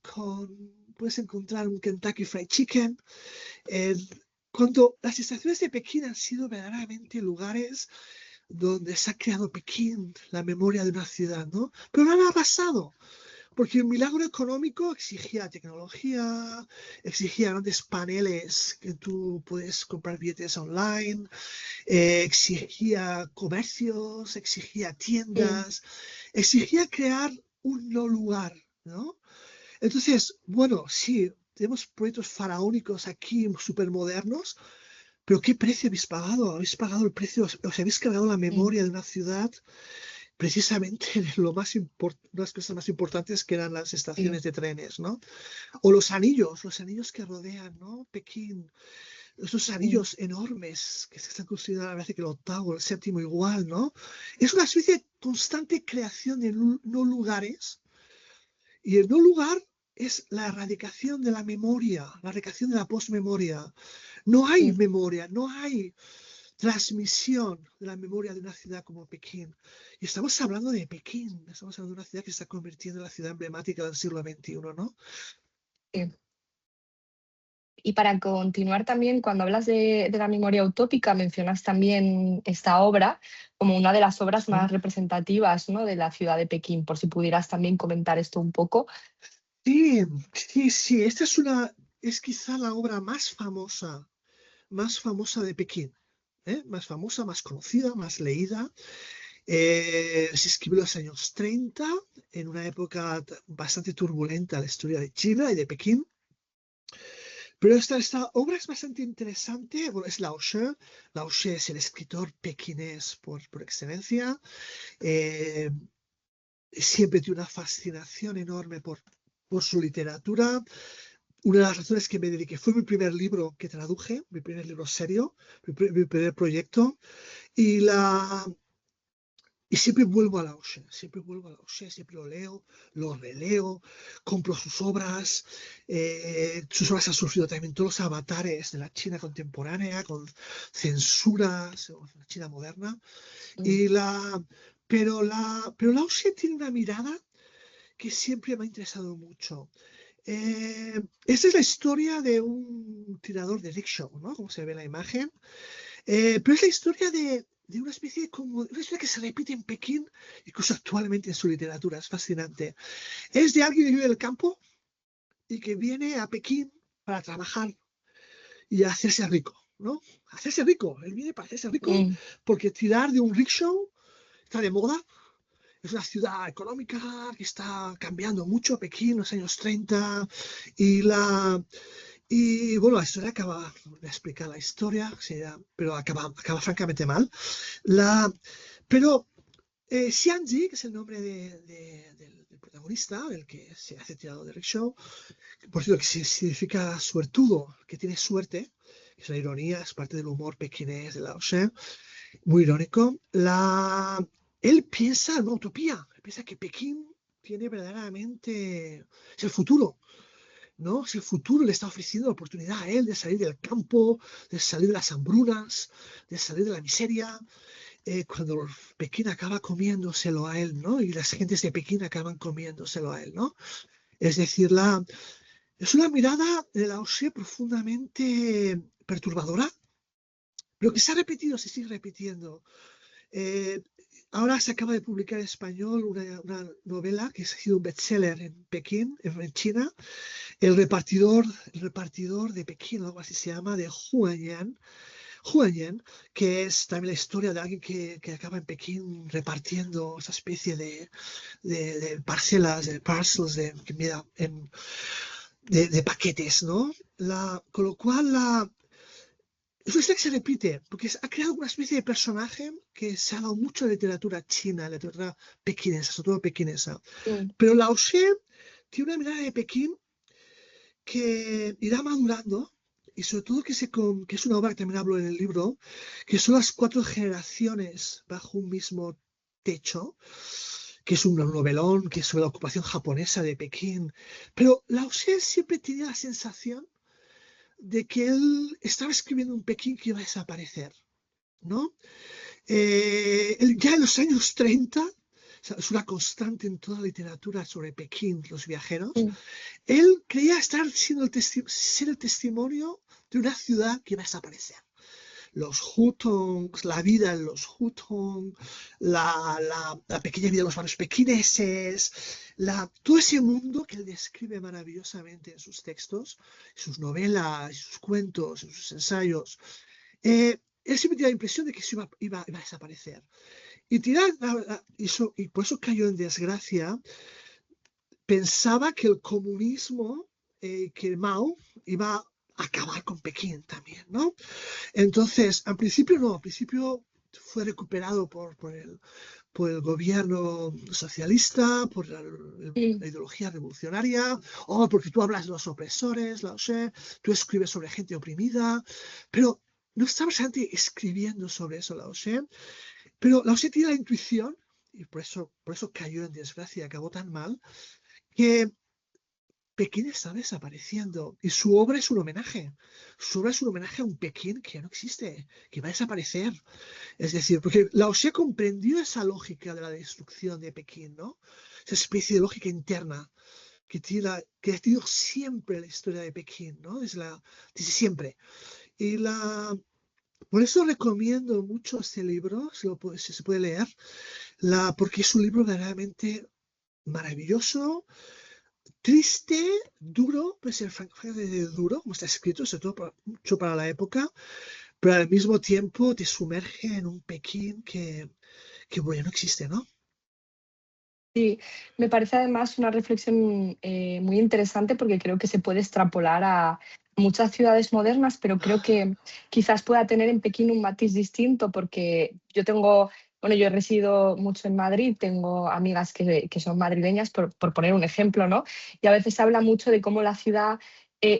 puedes encontrar un Kentucky Fried Chicken. eh, Cuando las estaciones de Pekín han sido verdaderamente lugares donde se ha creado Pekín, la memoria de una ciudad, ¿no? Pero nada ha pasado, porque el milagro económico exigía tecnología, exigía grandes paneles que tú puedes comprar billetes online, exigía comercios, exigía mm, tiendas, exigía crear un no lugar, ¿no? Entonces, bueno, sí, tenemos proyectos faraónicos aquí, súper modernos, pero ¿qué precio habéis pagado? Habéis pagado el precio, os habéis cargado la memoria de una ciudad precisamente de una de las cosas más importantes que eran las sí, estaciones de trenes, ¿no? O los anillos que rodean, ¿no? Pekín, esos sí, anillos enormes que se están construyendo, a veces que el octavo, el séptimo igual, ¿no? Es una especie de constante creación de no lugares, y el no lugar es la erradicación de la memoria, la erradicación de la posmemoria. No hay sí. memoria, no hay transmisión de la memoria de una ciudad como Pekín. Y estamos hablando de Pekín, estamos hablando de una ciudad que se está convirtiendo en la ciudad emblemática del siglo XXI, ¿no? Sí. Y para continuar también, cuando hablas de la memoria utópica, mencionas también esta obra como una de las obras Sí, más representativas, ¿no?, de la ciudad de Pekín, por si pudieras también comentar esto un poco. sí, sí, sí, es quizá la obra más famosa de Pekín. Más famosa, más conocida, más leída. Se escribió en los años 30, en una época bastante turbulenta en la historia de China y de Pekín. Pero esta obra es bastante interesante. Bueno, es Lao She. Lao She es el escritor pequinés por excelencia. Eh, Siempre tiene una fascinación enorme por su literatura. Una de las razones que me dediqué fue mi primer libro que traduje, mi primer libro serio, mi primer proyecto. Y, la, y siempre vuelvo a Lao She, siempre vuelvo a Lao She, siempre lo leo, lo releo, compro sus obras. Sus obras han sufrido también todos los avatares de la China contemporánea, con censuras, o la China moderna. Mm, Y pero Lao She tiene una mirada que siempre me ha interesado mucho. Esta es la historia de un tirador de rickshaw, ¿no? Como se ve en la imagen. Pero es la historia de una especie como una historia que se repite en Pekín, incluso actualmente en su literatura. Es fascinante. Es de alguien que vive en el campo y que viene a Pekín para trabajar y a hacerse rico, ¿no? Hacerse rico. Él viene para hacerse rico mm, porque tirar de un rickshaw está de moda. Es una ciudad económica que está cambiando mucho, Pekín, en los años 30, y bueno, la historia acaba de explicar la historia, sí, pero acaba francamente mal. La, pero Xianji, que es el nombre del protagonista, el que se hace tirado de rickshaw, por cierto, que significa suertudo, que tiene suerte, que es una ironía, es parte del humor pequinés de Lao She, muy irónico. Él piensa en una utopía, piensa que Pekín tiene verdaderamente, es el futuro, ¿no? Es el futuro, le está ofreciendo la oportunidad a él de salir del campo, de salir de las hambrunas, de salir de la miseria, cuando Pekín acaba comiéndoselo a él, ¿no? Y las gentes de Pekín acaban comiéndoselo a él, ¿no? Es decir, es una mirada de Lao Tse profundamente perturbadora, pero que se ha repetido, se sigue repitiendo. Eh, Ahora se acaba de publicar en español una novela que ha sido un bestseller en Pekín, en China, el repartidor de Pekín, algo así se llama, de Huan Yan, que es también la historia de alguien que acaba en Pekín repartiendo esa especie de parcelas, de parcels, de paquetes, ¿no? Con lo cual, es una historia que se repite, porque ha creado una especie de personaje que se ha dado mucho en la literatura china, en la literatura pequinesa, sobre todo pequinesa. mm, Pero Lao Tse tiene una mirada de Pekín que irá madurando y sobre todo que es una obra que también hablo en el libro, que son las 4 generaciones bajo un mismo techo, que es un novelón, que es sobre la ocupación japonesa de Pekín. Pero Lao Tse siempre tenía la sensación de que él estaba escribiendo un Pekín que iba a desaparecer, ¿no? Ya en los años 30, o sea, es una constante en toda la literatura sobre Pekín, los viajeros, mm, él creía estar siendo ser el testimonio de una ciudad que iba a desaparecer. Los hutongs, la vida en los hutong, la pequeña vida de los barrios pequineses, todo ese mundo que él describe maravillosamente en sus textos, sus novelas, sus cuentos, sus ensayos. Él siempre tiene la impresión de que eso iba a desaparecer. Y por eso cayó en desgracia. Pensaba que el comunismo, que Mao iba acabar con Pekín también, ¿no? Entonces, al principio no, al principio fue recuperado por el gobierno socialista, por Mm. la ideología revolucionaria, o porque tú hablas de los opresores, Lao Tse, tú escribes sobre gente oprimida, pero no estaba realmente escribiendo sobre eso Lao Tse, pero Lao Tse tiene la intuición, y por eso cayó en desgracia y acabó tan mal, que Pekín está desapareciendo y su obra es un homenaje. Su obra es un homenaje a un Pekín que ya no existe, que va a desaparecer. Es decir, porque Lao Tse comprendió esa lógica de la destrucción de Pekín, ¿no? Esa especie de lógica interna que ha tenido siempre la historia de Pekín, ¿no? Desde siempre. Y por eso recomiendo mucho este libro, si se puede leer, porque es un libro verdaderamente maravilloso, triste, duro, puede ser francamente duro, como está escrito, sobre todo mucho para la época, pero al mismo tiempo te sumerge en un Pekín que bueno, no existe, ¿no? Sí, me parece además una reflexión muy interesante porque creo que se puede extrapolar a muchas ciudades modernas, pero creo que quizás pueda tener en Pekín un matiz distinto porque bueno, yo he residido mucho en Madrid, tengo amigas que son madrileñas, por poner un ejemplo, ¿no? Y a veces se habla mucho de cómo la ciudad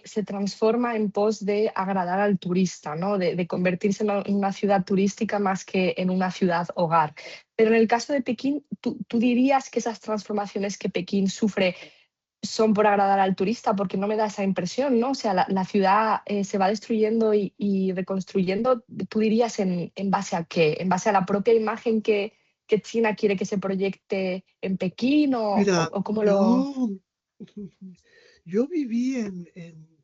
se transforma en pos de agradar al turista, ¿no? De convertirse en una ciudad turística más que en una ciudad hogar. Pero en el caso de Pekín, ¿tú dirías que esas transformaciones que Pekín sufre son por agradar al turista? Porque no me da esa impresión, ¿no? O sea, la ciudad se va destruyendo y reconstruyendo. ¿Tú dirías en base a qué? ¿En base a la propia imagen que China quiere que se proyecte en Pekín Mira, o cómo lo...? yo viví en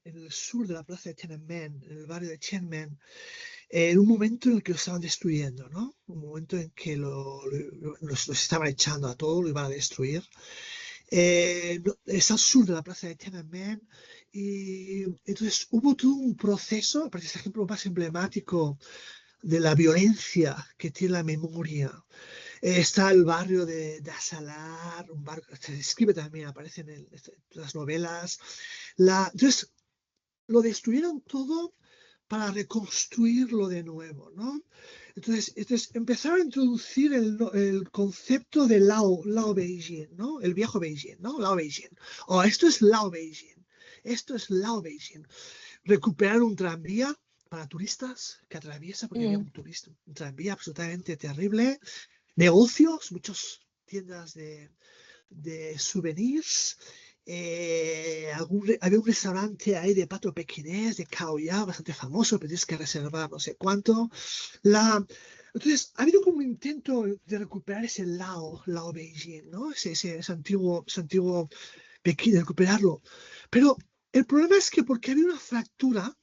el sur de la plaza de Tiananmen, en el barrio de Tiananmen, en un momento en el que lo estaban destruyendo, ¿no? Un momento en que los estaban echando a todos, lo iban a destruir. Es al sur de la plaza de Tiananmen y entonces hubo todo un proceso, parece el ejemplo más emblemático de la violencia que tiene la memoria. Está el barrio de Asalar, un barrio que se describe también, aparece en las novelas. Entonces, lo destruyeron todo para reconstruirlo de nuevo, ¿no? Entonces empezaron a introducir el concepto de Lao Beijing, ¿no? El viejo Beijing, ¿no? Lao Beijing. O esto es Lao Beijing. Esto es Lao Beijing. Recuperaron un tranvía para turistas que atraviesa, porque había Mm, un tranvía absolutamente terrible. Negocios, muchas tiendas de souvenirs. Había un restaurante ahí de pato pequinés, de Caoya, bastante famoso, pero tienes que reservar no sé cuánto. Entonces, ha habido como un intento de recuperar ese Lao Beijing, ¿no? Ese antiguo Pekín, de recuperarlo. Pero el problema es que porque había una fractura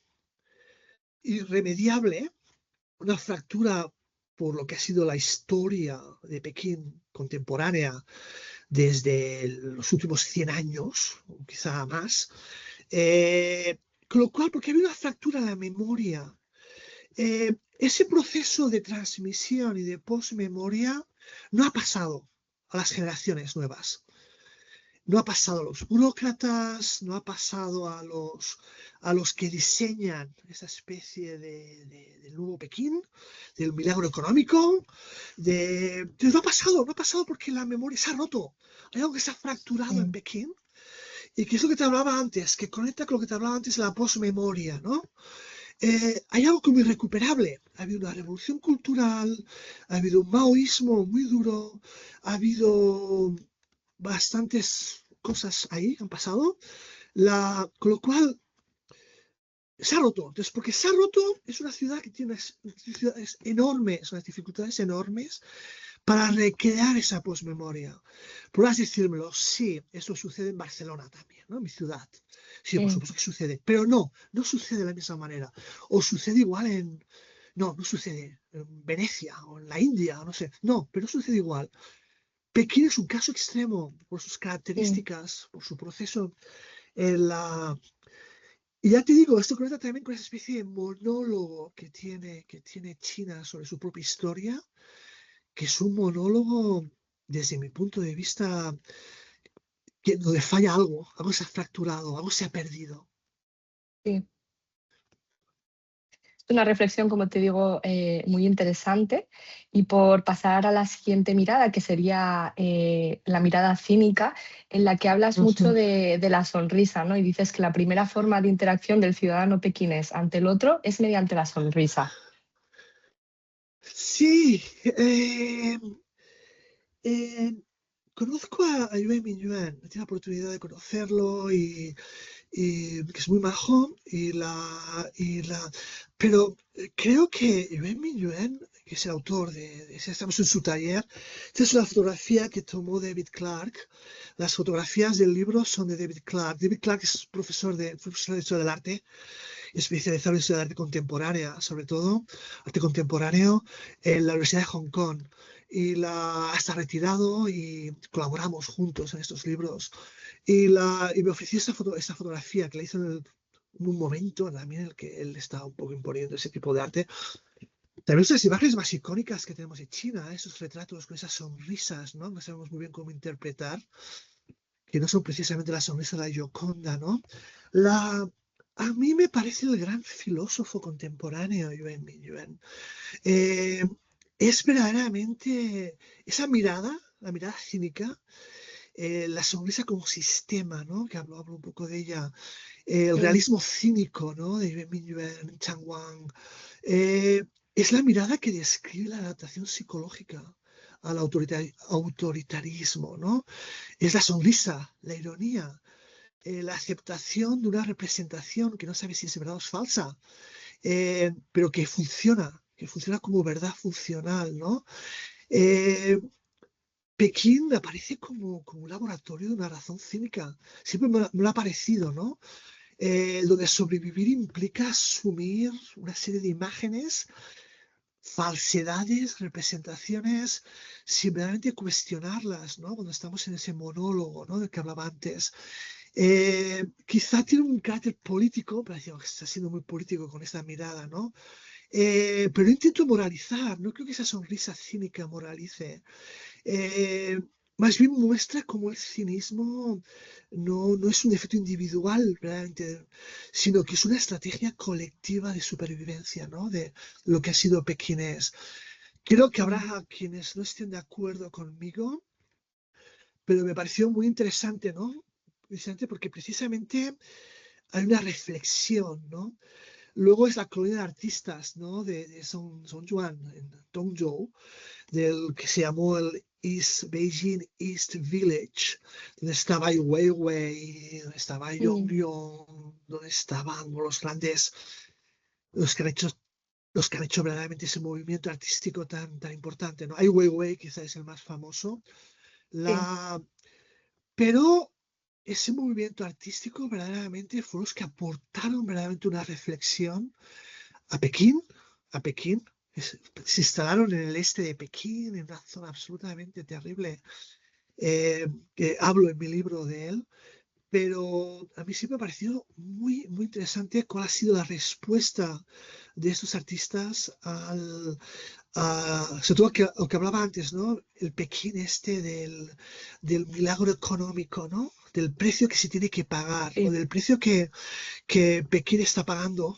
irremediable, una fractura por lo que ha sido la historia de Pekín contemporánea desde los últimos 100 años, o quizá más, con lo cual, porque había una fractura en la memoria, ese proceso de transmisión y de postmemoria no ha pasado a las generaciones nuevas. No ha pasado a los burócratas, no ha pasado a los que diseñan esa especie del nuevo Pekín, del milagro económico. No ha pasado porque la memoria se ha roto. Hay algo que se ha fracturado en mm, Pekín y que es lo que te hablaba antes, que conecta con lo que te hablaba antes de la posmemoria, ¿no? Hay algo como irrecuperable. Ha habido una revolución cultural, ha habido un maoísmo muy duro, ha habido bastantes cosas ahí que han pasado, con lo cual se ha roto. Entonces, porque se ha roto, es una ciudad que tiene unas ciudades enormes, unas dificultades enormes para recrear esa posmemoria. Podrás decírmelo, sí, eso sucede en Barcelona también, ¿no? En mi ciudad. Sí, por mm, supuesto que sucede, pero no sucede de la misma manera. O sucede igual no sucede en Venecia o en la India, no sé. No, pero sucede igual. Pekín es un caso extremo por sus mm, características, por su proceso. En la... Y ya te digo, esto conecta también con esa especie de monólogo que tiene China sobre su propia historia, que es un monólogo, desde mi punto de vista, donde falla algo se ha fracturado, algo se ha perdido. sí. Una reflexión, como te digo, muy interesante. Y por pasar a la siguiente mirada, que sería la mirada cínica, en la que hablas mucho Ujú. de la sonrisa, ¿no? Y dices que la primera forma de interacción del ciudadano pequinés ante el otro es mediante la sonrisa. Sí, eh, conozco a Yue Mingyuan, he tenido la oportunidad de conocerlo y que es muy majo pero creo que Yuen Mingyuan, que es el autor estamos en su taller. Esta es una fotografía que tomó David Clark. Las fotografías del libro son de David Clark. David Clark es profesor de historia del arte, especializado en historia del arte contemporánea, sobre todo arte contemporáneo, en la Universidad de Hong Kong. Está retirado y colaboramos juntos en estos libros. Y me ofreció esta fotografía que la hizo en un momento también en el que él estaba un poco imponiendo ese tipo de arte. También son las imágenes más icónicas que tenemos de China, esos retratos con esas sonrisas, ¿no? No sabemos muy bien cómo interpretar, que no son precisamente la sonrisa de la Gioconda, ¿no? La, a mí me parece el gran filósofo contemporáneo, Yuan Mingyuan. Eh, es verdaderamente esa mirada, la mirada cínica, la sonrisa como sistema, ¿no? Que hablo un poco de ella, el Mm, realismo cínico, ¿no? De Yuan Mingyuan, Chang Wang, eh, es la mirada que describe la adaptación psicológica al autoritarismo, ¿no? Es la sonrisa, la ironía, la aceptación de una representación que no sabe si es verdad o es falsa, pero que funciona como verdad funcional, ¿no? Eh, Pekín me aparece como un laboratorio de una razón cínica. Siempre me lo ha parecido, ¿no? Donde sobrevivir implica asumir una serie de imágenes, falsedades, representaciones, sin verdaderamente cuestionarlas, ¿no? Cuando estamos en ese monólogo, ¿no? Del que hablaba antes. Quizá tiene un carácter político, parece que está siendo muy político con esta mirada, ¿no? Pero intento moralizar, no creo que esa sonrisa cínica moralice. Eh, Más bien muestra cómo el cinismo no es un efecto individual, realmente, sino que es una estrategia colectiva de supervivencia, ¿no? De lo que ha sido pequinés. Creo que habrá mm, quienes no estén de acuerdo conmigo, pero me pareció muy interesante, ¿no? Interesante porque precisamente hay una reflexión, ¿no? Luego es la colonia de artistas, ¿no? De Songjuan, en Dongzhou, del que se llamó el Beijing East Village, donde estaba Ai Weiwei, donde estaba mm, Yongyong, donde estaban los que han hecho, los que han hecho verdaderamente ese movimiento artístico tan importante, ¿no? Ai Weiwei quizás es el más famoso, sí. la, pero ese movimiento artístico verdaderamente fueron los que aportaron verdaderamente una reflexión a Pekín, a Pekín. Se instalaron en el este de Pekín, en una zona absolutamente terrible, que hablo en mi libro de él, pero a mí sí me ha parecido muy interesante cuál ha sido la respuesta de estos artistas sobre todo lo que hablaba antes, ¿no? El Pekín este del milagro económico, ¿no? Del precio que se tiene que pagar, o Sí. del precio que Pekín está pagando.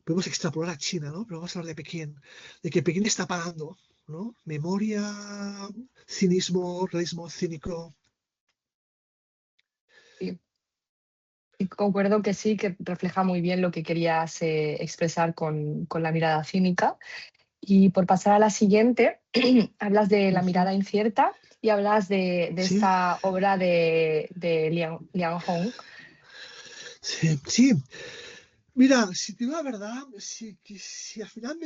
Podemos extrapolar a China, ¿no? Pero vamos a hablar de Pekín, de que Pekín está pagando, ¿no? Memoria, cinismo, realismo cínico. Sí. Y concuerdo que sí, que refleja muy bien lo que querías expresar con la mirada cínica. Y por pasar a la siguiente, hablas de la Ujú. mirada incierta y hablas de Sí, esta obra de Liang Hong. sí. Mira, si te digo la verdad, si al final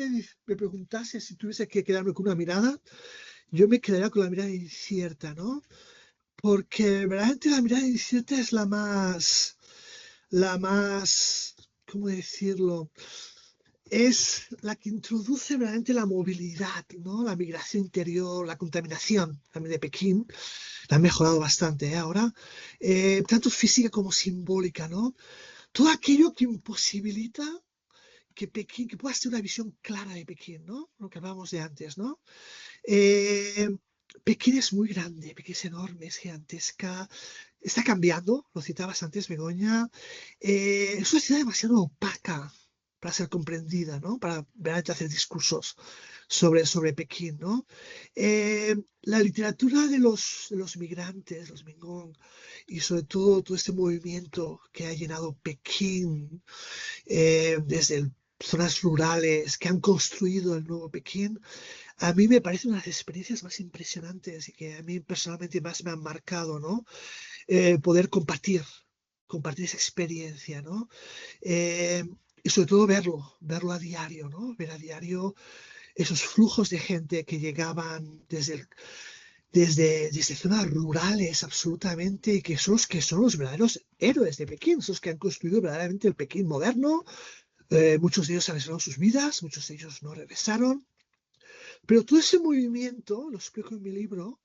me preguntase si tuviese que quedarme con una mirada, yo me quedaría con la mirada incierta, ¿no? Porque verdaderamente la mirada incierta es ¿cómo decirlo? Es la que introduce realmente la movilidad, ¿no? La migración interior, la contaminación también de Pekín, la han mejorado bastante, ahora, tanto física como simbólica, ¿no? Todo aquello que imposibilita que Pekín, que puedas tener una visión clara de Pekín, ¿no? Lo que hablábamos de antes, ¿no? Eh, Pekín es muy grande, Pekín es enorme, es gigantesca, está cambiando, lo citabas antes, Begoña, es una ciudad demasiado opaca ser comprendida, ¿no? Para realmente hacer discursos sobre Pekín, ¿no? La literatura de los migrantes, los Mingon, y sobre todo este movimiento que ha llenado Pekín, desde zonas rurales que han construido el nuevo Pekín, a mí me parece una de las experiencias más impresionantes y que a mí personalmente más me han marcado, ¿no? Poder compartir esa experiencia, ¿no? Eh, y sobre todo verlo a diario, ¿no? Ver a diario esos flujos de gente que llegaban desde zonas rurales absolutamente y que son los verdaderos héroes de Pekín, esos que han construido verdaderamente el Pekín moderno. Muchos de ellos han salvado sus vidas, muchos de ellos no regresaron. Pero todo ese movimiento, lo explico en mi libro,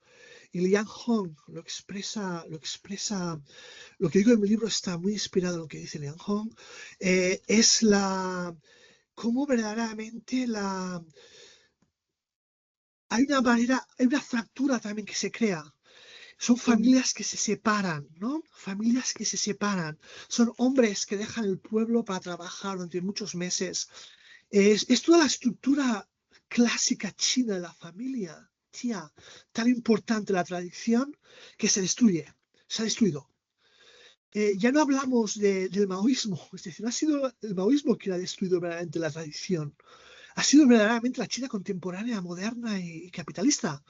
y Liang Hong lo que digo en mi libro está muy inspirado en lo que dice Liang Hong, es cómo verdaderamente hay una fractura también que se crea. Son familias que se separan, ¿no? Familias que se separan. Son hombres que dejan el pueblo para trabajar durante muchos meses. Es toda la estructura clásica china de la familia, tía, tan importante la tradición que se destruye, se ha destruido. Ya no hablamos del maoísmo, es decir, no ha sido el maoísmo quien ha destruido verdaderamente la tradición, ha sido verdaderamente la China contemporánea, moderna y capitalista.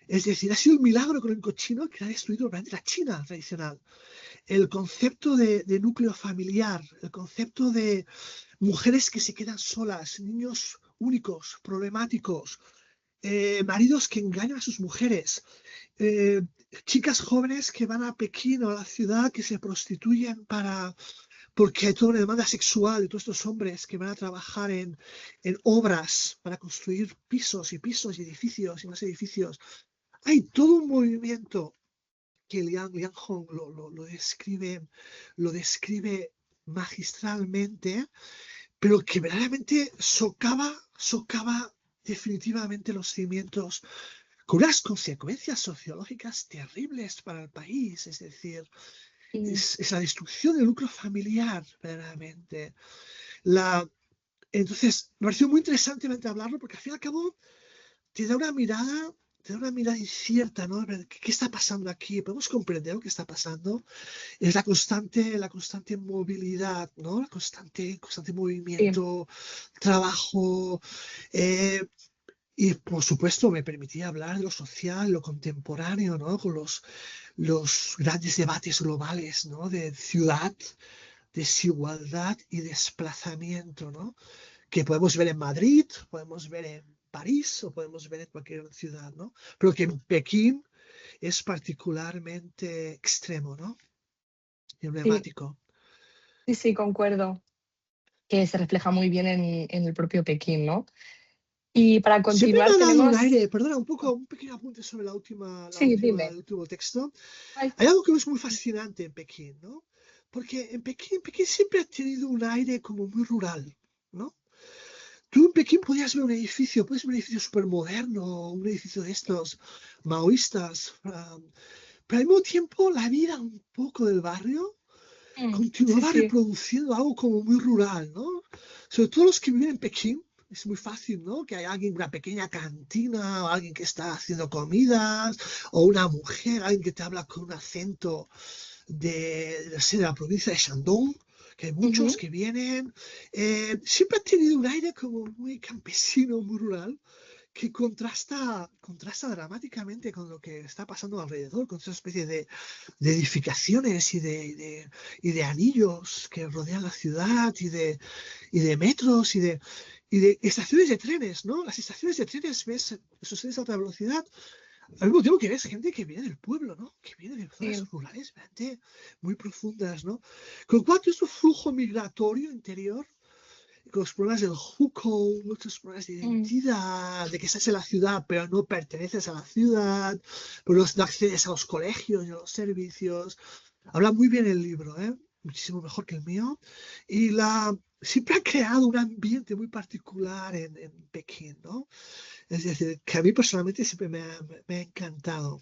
Es decir, ha sido el milagro económico chino que ha destruido verdaderamente la China tradicional. El concepto de núcleo familiar, el concepto de mujeres que se quedan solas, niños únicos, problemáticos, maridos que engañan a sus mujeres, eh, chicas jóvenes que van a Pekín o a la ciudad que se prostituyen porque hay toda una demanda sexual de todos estos hombres que van a trabajar en obras para construir pisos y pisos y edificios y más edificios. Hay todo un movimiento que Liang Hong lo describe magistralmente, pero que verdaderamente socava definitivamente los cimientos con unas consecuencias sociológicas terribles para el país. Es decir, es la destrucción del lucro familiar, verdaderamente. Entonces, me pareció muy interesante hablarlo porque al fin y al cabo te da una mirada incierta, ¿no? ¿Qué está pasando aquí? Podemos comprender lo que está pasando. Es la constante movilidad, ¿no? Constante Sí. movimiento, trabajo. Y por supuesto me permitía hablar de lo social, lo contemporáneo, ¿no? Con los grandes debates globales, ¿no? De ciudad, desigualdad y desplazamiento, ¿no? Que podemos ver en Madrid, podemos ver en París o podemos ver en cualquier ciudad, ¿no? Pero que en Pekín es particularmente extremo, ¿no? Y Sí, emblemático. sí, sí, concuerdo, que se refleja muy bien en el propio Pekín, ¿no? Y para Siempre me continuar ha dado un tenemos... aire, perdona, un pequeño apunte sobre Sí, dime. el último texto. Ay, Hay algo que es muy fascinante en Pekín, ¿no? Porque Pekín siempre ha tenido un aire como muy rural, ¿no? Tú en Pekín podías ver puedes ver un edificio súper moderno, un edificio de estos maoístas, pero al mismo tiempo la vida un poco del barrio sí, continuaba sí. reproduciendo algo como muy rural, ¿no? Sobre todo los que viven en Pekín, es muy fácil, ¿no? Que hay alguien, una pequeña cantina, o alguien que está haciendo comidas, o una mujer, alguien que te habla con un acento de la provincia de Shandong, que hay muchos Ujú. que vienen. Siempre ha tenido un aire como muy campesino, muy rural, que contrasta dramáticamente con lo que está pasando alrededor, con esa especie de edificaciones y de anillos que rodean la ciudad y de metros y de estaciones de trenes, ¿no? Las estaciones de trenes, ves esos trenes de alta velocidad, al mismo tiempo que ves gente que viene del pueblo, ¿no? Que viene de zonas Sí. rurales realmente muy profundas, ¿no? Con lo cual, todo este flujo migratorio interior, con los problemas del hukou, muchos problemas de Mm. identidad, de que estás en la ciudad pero no perteneces a la ciudad, pero no accedes a los colegios y a los servicios. Habla muy bien el libro, ¿eh? Muchísimo mejor que el mío. Y siempre ha creado un ambiente muy particular en Pekín, ¿no? Es decir, que a mí personalmente siempre me ha encantado.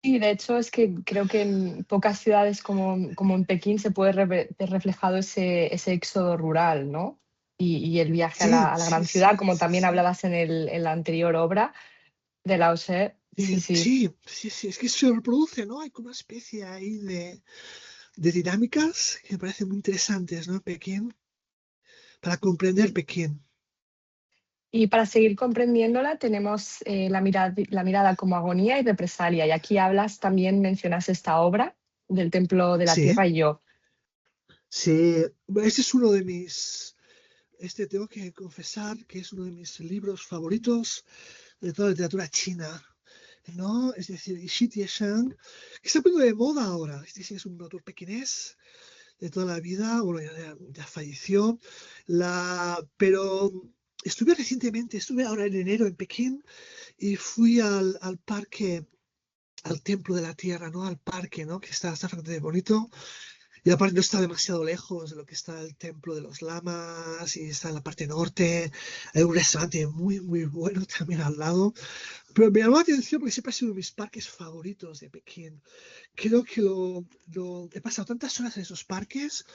Y de hecho es que creo que en pocas ciudades como en Pekín se puede ver reflejado ese éxodo rural, ¿no? Y el viaje a Sí, la sí, gran ciudad, sí, como sí, también sí. hablabas en la anterior obra de Lao Tse. Sí, sí. Sí, sí, sí, es que se reproduce, ¿no? Hay como una especie ahí de dinámicas que me parecen muy interesantes, ¿no? Pekín, para comprender Sí. Pekín. Y para seguir comprendiéndola tenemos la mirada como agonía y represalia. Y aquí hablas, también mencionas esta obra del Templo de la Sí, Tierra y yo. sí, este es uno de este tengo que confesar que es uno de mis libros favoritos de toda la literatura china, ¿no? Es decir, Xi Tiesheng, que está poniendo de moda ahora. Este es un autor pequinés de toda la vida, bueno, ya falleció, pero estuve ahora en enero en Pekín y fui al parque, al Templo de la Tierra, ¿no? Al parque, ¿no? Que está bastante bonito. Y aparte no está demasiado lejos de lo que está el Templo de los Lamas y está en la parte norte. Hay un restaurante muy, muy bueno también al lado. Pero me llamó la atención porque siempre ha sido uno de mis parques favoritos de Pekín. Creo que he pasado tantas horas en esos parques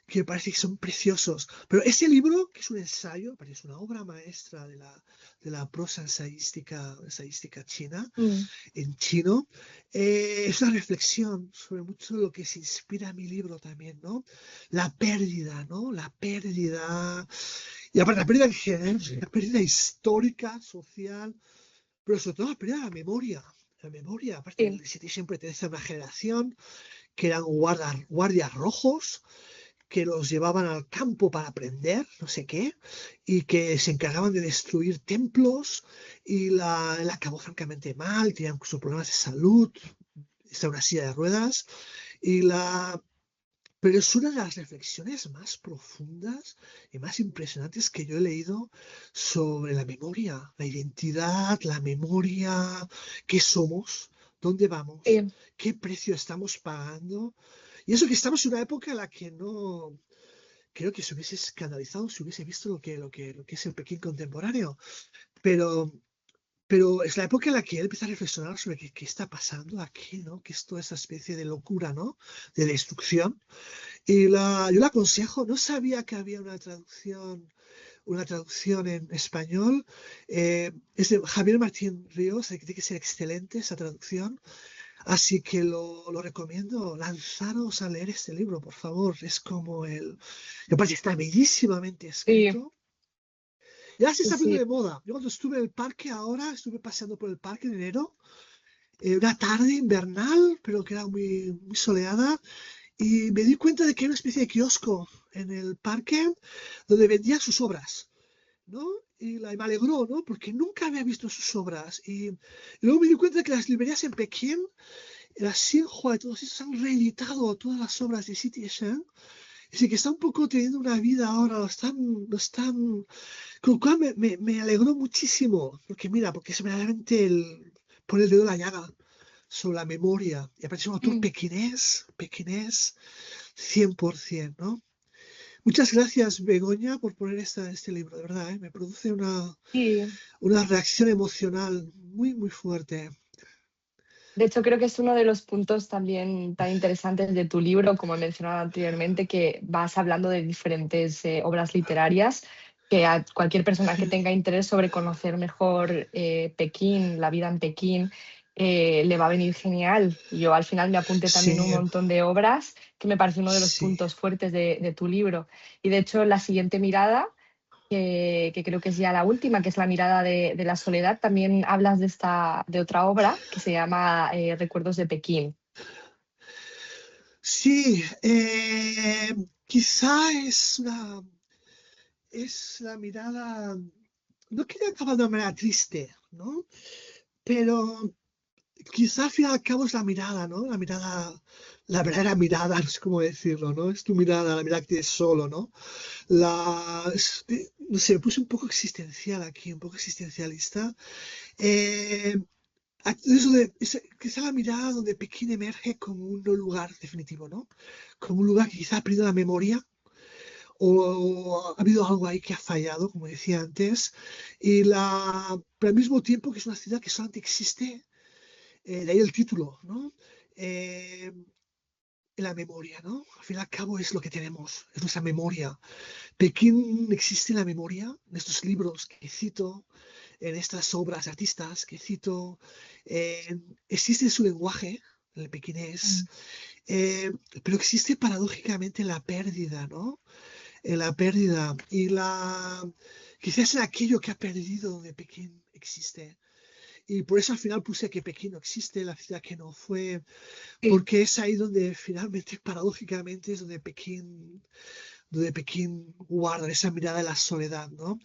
que me parece que son preciosos. Pero ese libro, que es un ensayo, parece una obra maestra de la prosa ensayística china, Mm, en chino, es una reflexión sobre mucho de lo que se inspira mi libro también, ¿no? La pérdida, ¿no? La pérdida, y aparte la pérdida en general, la pérdida histórica, social, pero sobre todo la pérdida de la memoria. La memoria, aparte, sí. el City siempre pertenece a una generación que eran guardias rojos, que los llevaban al campo para aprender, no sé qué, y que se encargaban de destruir templos, y él acabó francamente mal, tenía incluso problemas de salud, está en una silla de ruedas, y pero es una de las reflexiones más profundas y más impresionantes que yo he leído sobre la memoria, la identidad, la memoria, qué somos, dónde vamos, Sí. qué precio estamos pagando. Y eso que estamos en una época en la que no, creo que se hubiese escandalizado si hubiese visto lo que es el Pekín contemporáneo. Pero, pero es la época en la que él empieza a reflexionar sobre qué está pasando aquí, ¿no? Que es toda esa especie de locura, ¿no? De destrucción. Y yo la aconsejo, no sabía que había una traducción en español. Es de Javier Martín Ríos, que tiene que ser excelente esa traducción. Así que lo recomiendo, lanzaros a leer este libro, por favor. Es como me parece que está bellísimamente Sí, escrito. Y ahora se sí, está poniendo sí. de moda. Yo cuando estuve en el parque ahora, estuve paseando por el parque en enero, una tarde invernal, pero que era muy, muy soleada, y me di cuenta de que hay una especie de kiosco en el parque donde vendían sus obras, ¿no? Y me alegró, ¿no? Porque nunca había visto sus obras. Y luego me di cuenta de que las librerías en Pekín, la Xinhua y todos esos han reeditado todas las obras de City Shen. Así que está un poco teniendo una vida ahora, lo están. Con lo cual me alegró muchísimo, porque mira, porque es verdaderamente pone el dedo en la llaga sobre la memoria. Y aparece un autor Mm. pequinés, 100%, ¿no? Muchas gracias, Begoña, por poner este libro, de verdad, ¿eh? Me produce Sí. una reacción emocional muy, muy fuerte. De hecho, creo que es uno de los puntos también tan interesantes de tu libro, como he mencionado anteriormente, que vas hablando de diferentes obras literarias, que a cualquier persona que Sí, tenga interés sobre conocer mejor Pekín, la vida en Pekín, le va a venir genial. Yo al final me apunté también un sí, montón de obras, que me parece uno de los sí. puntos fuertes de tu libro. Y de hecho, la siguiente mirada que creo que es ya la última, que es La mirada de la soledad, también hablas de otra obra que se llama Recuerdos de Pekín. Sí, quizá es la mirada, no quería acabar de una manera triste, ¿no? Pero quizá al fin y al cabo es la mirada, ¿no? La verdadera mirada, no sé cómo decirlo, ¿no? Es tu mirada, la mirada que tienes solo, ¿no? No sé, me puse un poco existencial aquí, un poco existencialista. Eh, quizá la mirada donde Pekín emerge como un no lugar definitivo, ¿no? Como un lugar que quizá ha perdido la memoria o ha habido algo ahí que ha fallado, como decía antes, pero al mismo tiempo que es una ciudad que solamente existe De ahí el título, ¿no? La memoria, ¿no? Al fin y al cabo es lo que tenemos, es nuestra memoria. Pekín existe en la memoria, en estos libros que cito, en estas obras de artistas que cito, existe en su lenguaje, el pequinés, Mm. eh, pero existe paradójicamente la pérdida, ¿no? En la pérdida y quizás en aquello que ha perdido de Pekín existe. Y por eso al final puse que Pekín no existe, la ciudad que no fue, Sí. porque es ahí donde finalmente, paradójicamente, es donde Pekín guarda esa mirada de la soledad, ¿no?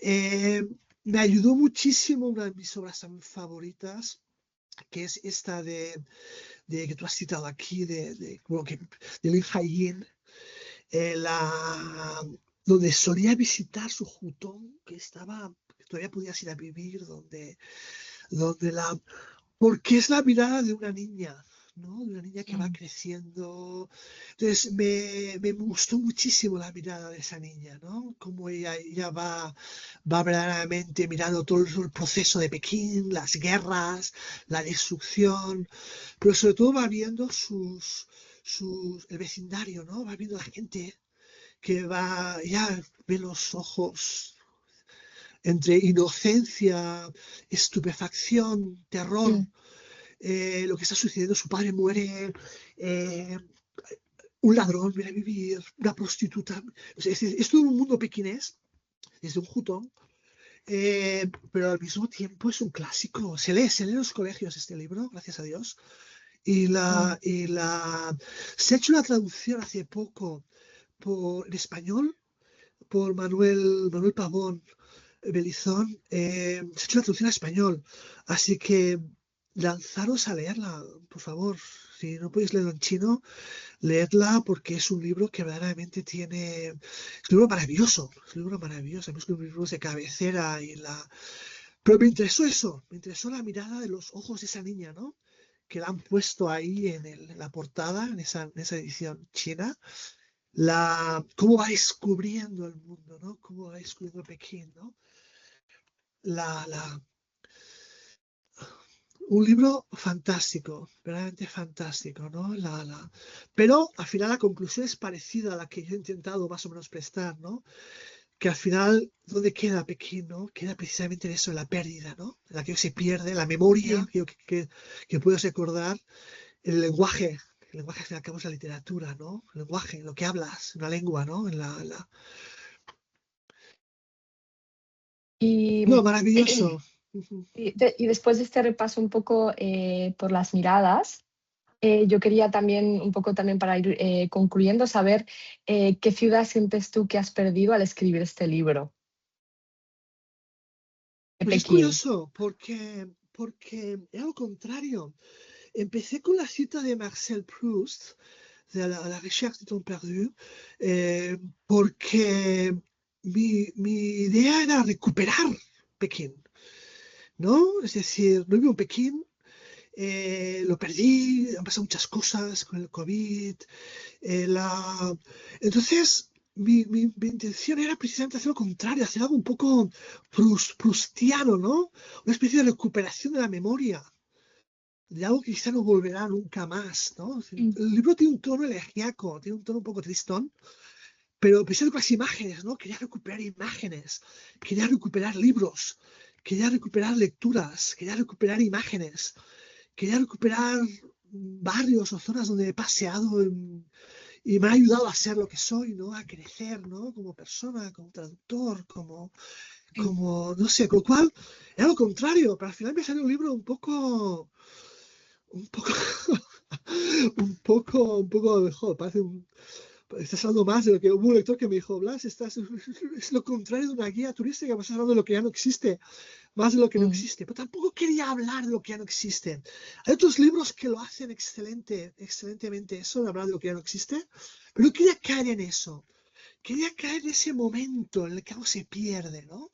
Eh, Me ayudó muchísimo una de mis obras también favoritas, que es esta que tú has citado aquí, bueno, de Lin Haiyin, donde solía visitar su jutón, que todavía podías ir a vivir, donde porque es la mirada de una niña, ¿no? De una niña que va Mm. creciendo. Entonces me gustó muchísimo la mirada de esa niña, ¿no? Cómo ella va verdaderamente mirando todo el proceso de Pekín, las guerras, la destrucción, pero sobre todo va viendo el vecindario, ¿no? Va viendo la gente que ya ve los ojos entre inocencia, estupefacción, terror, Mm. lo que está sucediendo, su padre muere, eh, un ladrón viene a vivir, una prostituta. O sea, es todo un mundo pequinés, desde un jutón, pero al mismo tiempo es un clásico. Se lee en los colegios este libro, gracias a Dios. Y Mm. se ha hecho una traducción hace poco en español por Manuel Pavón Belizón. Se ha hecho una traducción a español. Así que lanzaros a leerla, por favor. Si no podéis leerlo en chino, leedla porque es un libro que verdaderamente es un libro maravilloso. Es un libro maravilloso. Es un libro de cabecera Pero me interesó eso. Me interesó la mirada de los ojos de esa niña, ¿no? Que la han puesto ahí en la portada, en esa edición china. Cómo va descubriendo el mundo, ¿no? Cómo va descubriendo Pekín, ¿no? La, la, un libro fantástico, verdaderamente fantástico, ¿no? Pero al final la conclusión es parecida a la que yo he intentado más o menos prestar, ¿no? Que al final, ¿dónde queda Pekín, no? Queda precisamente en eso, en la pérdida, ¿no? En la que se pierde, la memoria Sí. que puedes recordar, el lenguaje. El lenguaje, al fin y al cabo, es la literatura, ¿no? El lenguaje, lo que hablas, una lengua, ¿no? Y, No, maravilloso. Ujú. y después de este repaso un poco por las miradas, yo quería también, un poco también para ir concluyendo, saber qué ciudad sientes tú que has perdido al escribir este libro, de Pues es Pekín. curioso, porque es lo contrario. Empecé con la cita de Marcel Proust, de la recherche du temps perdu, porque mi idea era recuperar Pekín, ¿no? Es decir, no vivo en Pekín, lo perdí, han pasado muchas cosas con el COVID. Entonces, mi intención era precisamente hacer lo contrario, hacer algo un poco prustiano, ¿no? Una especie de recuperación de la memoria, de algo que quizá no volverá nunca más, ¿no? Mm. El libro tiene un tono elegíaco, tiene un tono un poco tristón, pero precisamente con las imágenes, ¿no? Quería recuperar imágenes, quería recuperar libros, quería recuperar lecturas, quería recuperar imágenes, quería recuperar barrios o zonas donde he paseado y me ha ayudado a ser lo que soy, ¿no? A crecer, ¿no? Como persona, como traductor, Sí. no sé, con lo cual era lo contrario, pero al final me salió un libro un poco, un poco mejor, estás hablando más de lo que hubo un lector que me dijo, Blas, es lo contrario de una guía turística, me estás hablando de lo que ya no existe, más de lo que no Mm. existe, pero tampoco quería hablar de lo que ya no existe. Hay otros libros que lo hacen excelentemente eso, de hablar de lo que ya no existe, pero no quería caer en eso, quería caer en ese momento en el que algo se pierde, ¿no?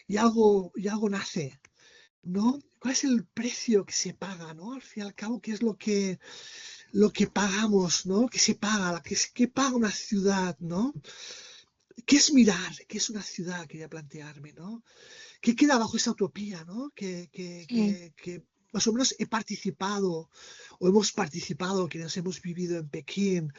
Y algo nace, ¿no? ¿Cuál es el precio que se paga, ¿no? Al fin y al cabo, ¿qué es lo que pagamos, ¿no? ¿Qué se paga? ¿Qué paga una ciudad, ¿no? ¿Qué es mirar? ¿Qué es una ciudad? Quería plantearme, ¿no? ¿Qué queda bajo esa utopía, ¿no? Sí. más o menos he participado o hemos participado, quienes hemos vivido en Pekín.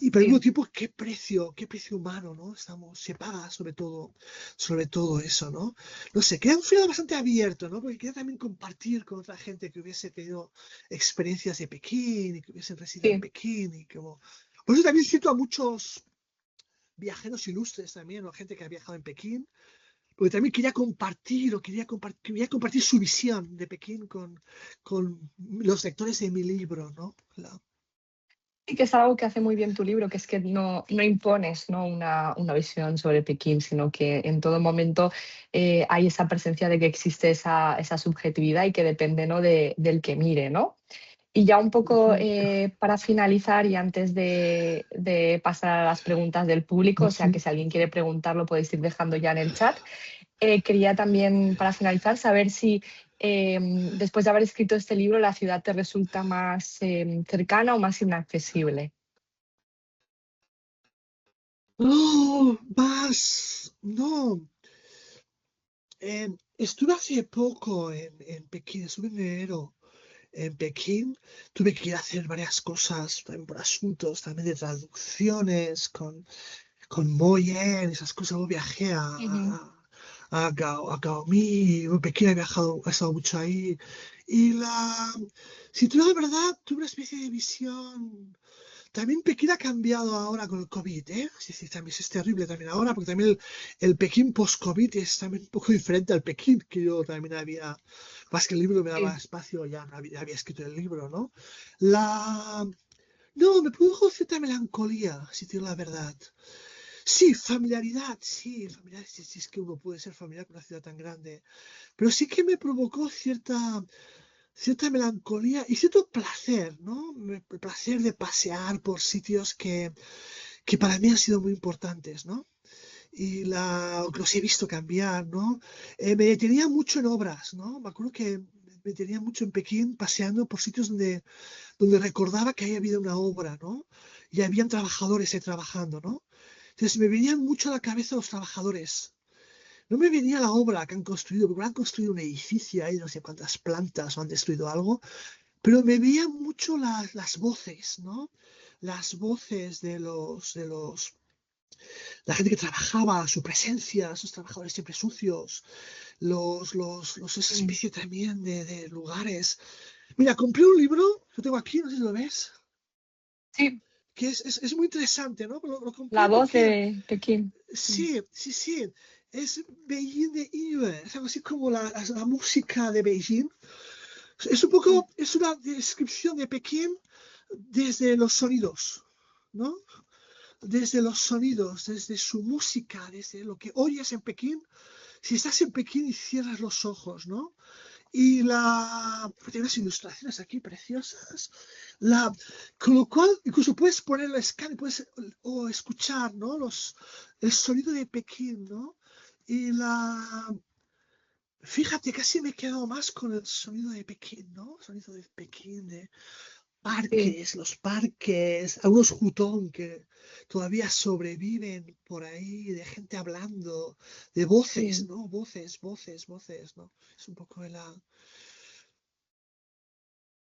Y pero al mismo Sí. tiempo, qué precio humano, ¿no? Se paga sobre todo eso, ¿no? No sé, queda un final bastante abierto, ¿no? Porque quería también compartir con otra gente que hubiese tenido experiencias de Pekín y que hubiesen residido en Sí. Pekín y como... Por eso también cito a muchos viajeros ilustres también, o gente que ha viajado en Pekín, porque también quería compartir su visión de Pekín con los lectores de mi libro, ¿no? Y que es algo que hace muy bien tu libro, que es que no impones, ¿no? Una visión sobre Pekín, sino que en todo momento hay esa presencia de que existe esa subjetividad y que depende, ¿no? Del que mire, ¿no? Y ya un poco Ujú, para finalizar y antes de pasar a las preguntas del público, o sea que ujú. si alguien quiere preguntar lo podéis ir dejando ya en el chat. Quería también, para finalizar, saber si después de haber escrito este libro la ciudad te resulta más cercana o más inaccesible. No, no. Estuve hace poco en Pekín, estuve en enero en Pekín. Tuve que ir a hacer varias cosas también por asuntos también de traducciones con Moyen, esas cosas. Luego viajé Ujú. a Gaomí, en Pekín he estado mucho ahí. Y si te digo la verdad, tuve una especie de visión. También Pekín ha cambiado ahora con el COVID, ¿eh? Es decir, también es terrible también ahora, porque también el Pekín post-COVID es también un poco diferente al Pekín que yo también había, más que el libro me daba Sí. espacio, ya había escrito el libro, ¿no? La... No, me produjo cierta melancolía, si te digo la verdad. Sí, familiaridad, si es que uno puede ser familiar con una ciudad tan grande, pero sí que me provocó cierta melancolía y cierto placer, ¿no? El placer de pasear por sitios que para mí han sido muy importantes, ¿no? Y los he visto cambiar, ¿no? Me detenía mucho en obras, ¿no? Me acuerdo que me detenía mucho en Pekín paseando por sitios donde recordaba que había habido una obra, ¿no? Y habían trabajadores ahí trabajando, ¿no? Entonces me venían mucho a la cabeza los trabajadores. No me venía la obra que han construido, porque han construido un edificio ahí, no sé cuántas plantas o han destruido algo, pero me veían mucho las voces, ¿no? Las voces la gente que trabajaba, su presencia, esos trabajadores siempre sucios, esa Mm. especie también de lugares. Mira, compré un libro, lo tengo aquí, no sé si lo ves, Sí, que es muy interesante, ¿no? Lo la compré voz porque de Pekín. Mm. sí, es Beijing de Yue, es algo así como la música de Beijing. Es un Mm. poco, es una descripción de Pekín desde los sonidos, ¿no? Desde los sonidos, desde su música, desde lo que oyes en Pekín. Si estás en Pekín y cierras los ojos, ¿no? Y tiene unas ilustraciones aquí preciosas. La, con lo cual, incluso puedes poner el scan o escuchar, ¿no? El sonido de Pekín, ¿no? Y fíjate, casi me he quedado más con el sonido de Pekín, ¿no? El sonido de Pekín, de Sí, los parques, algunos hutón que todavía sobreviven por ahí, de gente hablando, de voces, sí. ¿no? Voces, ¿no? Es un poco de la...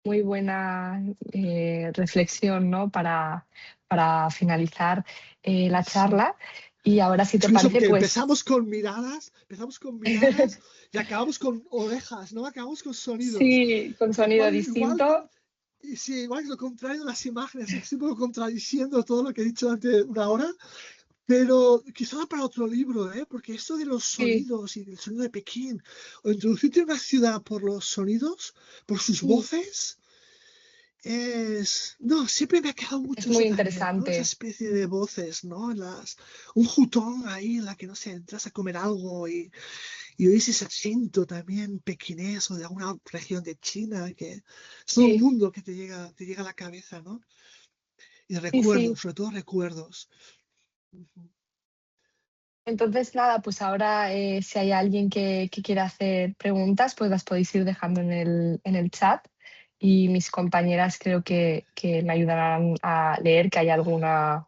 Muy buena reflexión, ¿no? Para finalizar la Sí. charla. Y ahora, si Es te curioso parece, porque pues empezamos con miradas y acabamos con orejas, ¿no? Acabamos con sonidos. sí, con sonido Igual, distinto. y sí, igual es lo contrario de las imágenes, es que estoy un poco contradiciendo todo lo que he dicho durante una hora. Pero quizá para otro libro, ¿eh? Porque esto de los Sí. sonidos y del sonido de Pekín, o introducirte en una ciudad por los sonidos, por sus Mm. voces, No, siempre me ha quedado Es mucho muy eso también, ¿no? Esa interesante. especie de voces, ¿no? Un jutón ahí en la que, no sé, entras a comer algo y oís ese acento también pequinés o de alguna región de China, que es todo un Sí, mundo que te llega a la cabeza, ¿no? Y sí, recuerdos, sí. sobre todo recuerdos. Entonces, nada, pues ahora si hay alguien que quiera hacer preguntas, pues las podéis ir dejando en el chat y mis compañeras creo que me ayudarán a leer que hay alguna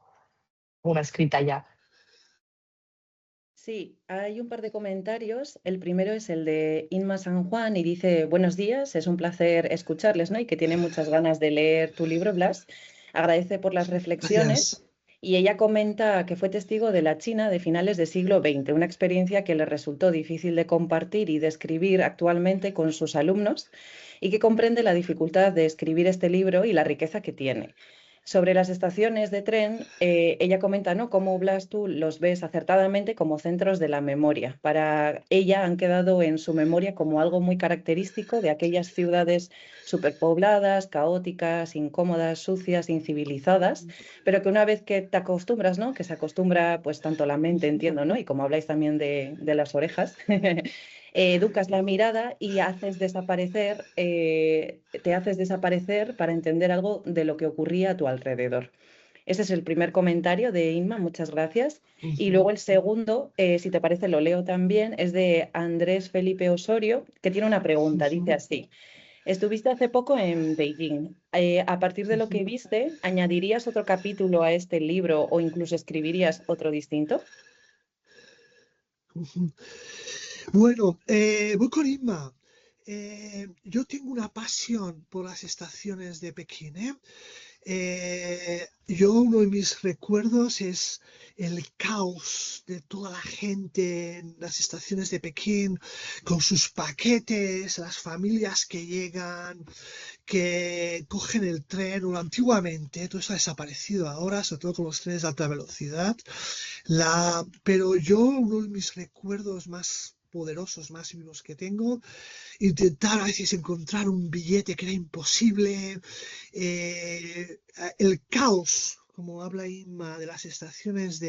escrita ya. Sí, hay un par de comentarios. El primero es el de Inma San Juan y dice, buenos días, es un placer escucharles, ¿no? Y que tiene muchas ganas de leer tu libro, Blas. Agradece por las reflexiones Gracias. y ella comenta que fue testigo de la China de finales del siglo XX, una experiencia que le resultó difícil de compartir y describir actualmente con sus alumnos y que comprende la dificultad de escribir este libro y la riqueza que tiene. Sobre las estaciones de tren, ella comenta, ¿no?, cómo Blas tú los ves acertadamente como centros de la memoria. Para ella han quedado en su memoria como algo muy característico de aquellas ciudades superpobladas, caóticas, incómodas, sucias, incivilizadas, pero que una vez que te acostumbras, ¿no?, que se acostumbra pues tanto la mente, entiendo, ¿no?, y como habláis también de las orejas, educas la mirada y haces desaparecer, te haces desaparecer para entender algo de lo que ocurría a tu alrededor. Ese es el primer comentario de Inma, muchas gracias. Y luego el segundo, si te parece, lo leo también, es de Andrés Felipe Osorio, que tiene una pregunta, dice así. Estuviste hace poco en Beijing. A partir de lo que viste, ¿añadirías otro capítulo a este libro o incluso escribirías otro distinto? Bueno, voy con Inma. Yo tengo una pasión por las estaciones de Pekín, ¿eh? Yo uno de mis recuerdos es el caos de toda la gente en las estaciones de Pekín, con sus paquetes, las familias que llegan, que cogen el tren, o antiguamente, todo eso ha desaparecido ahora, sobre todo con los trenes de alta velocidad. Pero yo, uno de mis recuerdos más poderosos, más vivos que tengo, intentar a veces encontrar un billete que era imposible, el caos, como habla Inma, de las estaciones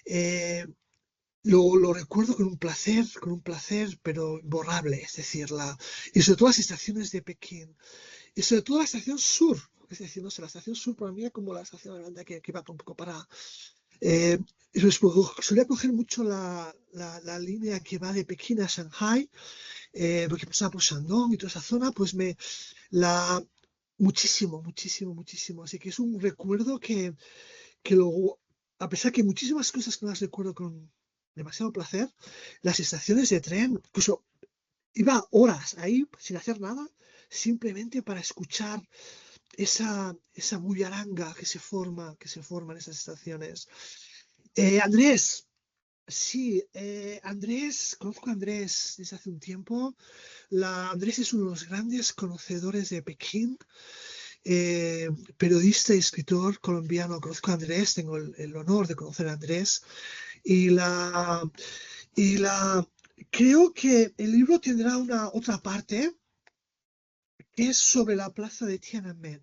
eh, lo recuerdo con un placer, pero imborrable, es decir, y sobre todo las estaciones de Pekín, y sobre todo la estación sur, es decir, no sé, la estación sur para mí era como la estación grande que va un poco para... Eh, solía coger mucho la línea que va de Pekín a Shanghai, porque pasaba por Shandong y toda esa zona, pues la, muchísimo, muchísimo, muchísimo. Así que es un recuerdo que luego, a pesar que hay muchísimas cosas que no las recuerdo con demasiado placer, las estaciones de tren, incluso iba horas ahí sin hacer nada, simplemente para escuchar esa bullaranga que se forma en esas estaciones. Andrés, sí, Andrés, conozco a Andrés desde hace un tiempo. Andrés es uno de los grandes conocedores de Pekín, periodista y escritor colombiano. Conozco a Andrés, tengo el honor de conocer a Andrés. Y la, y la, creo que el libro tendrá una otra parte que es sobre la plaza de Tiananmen,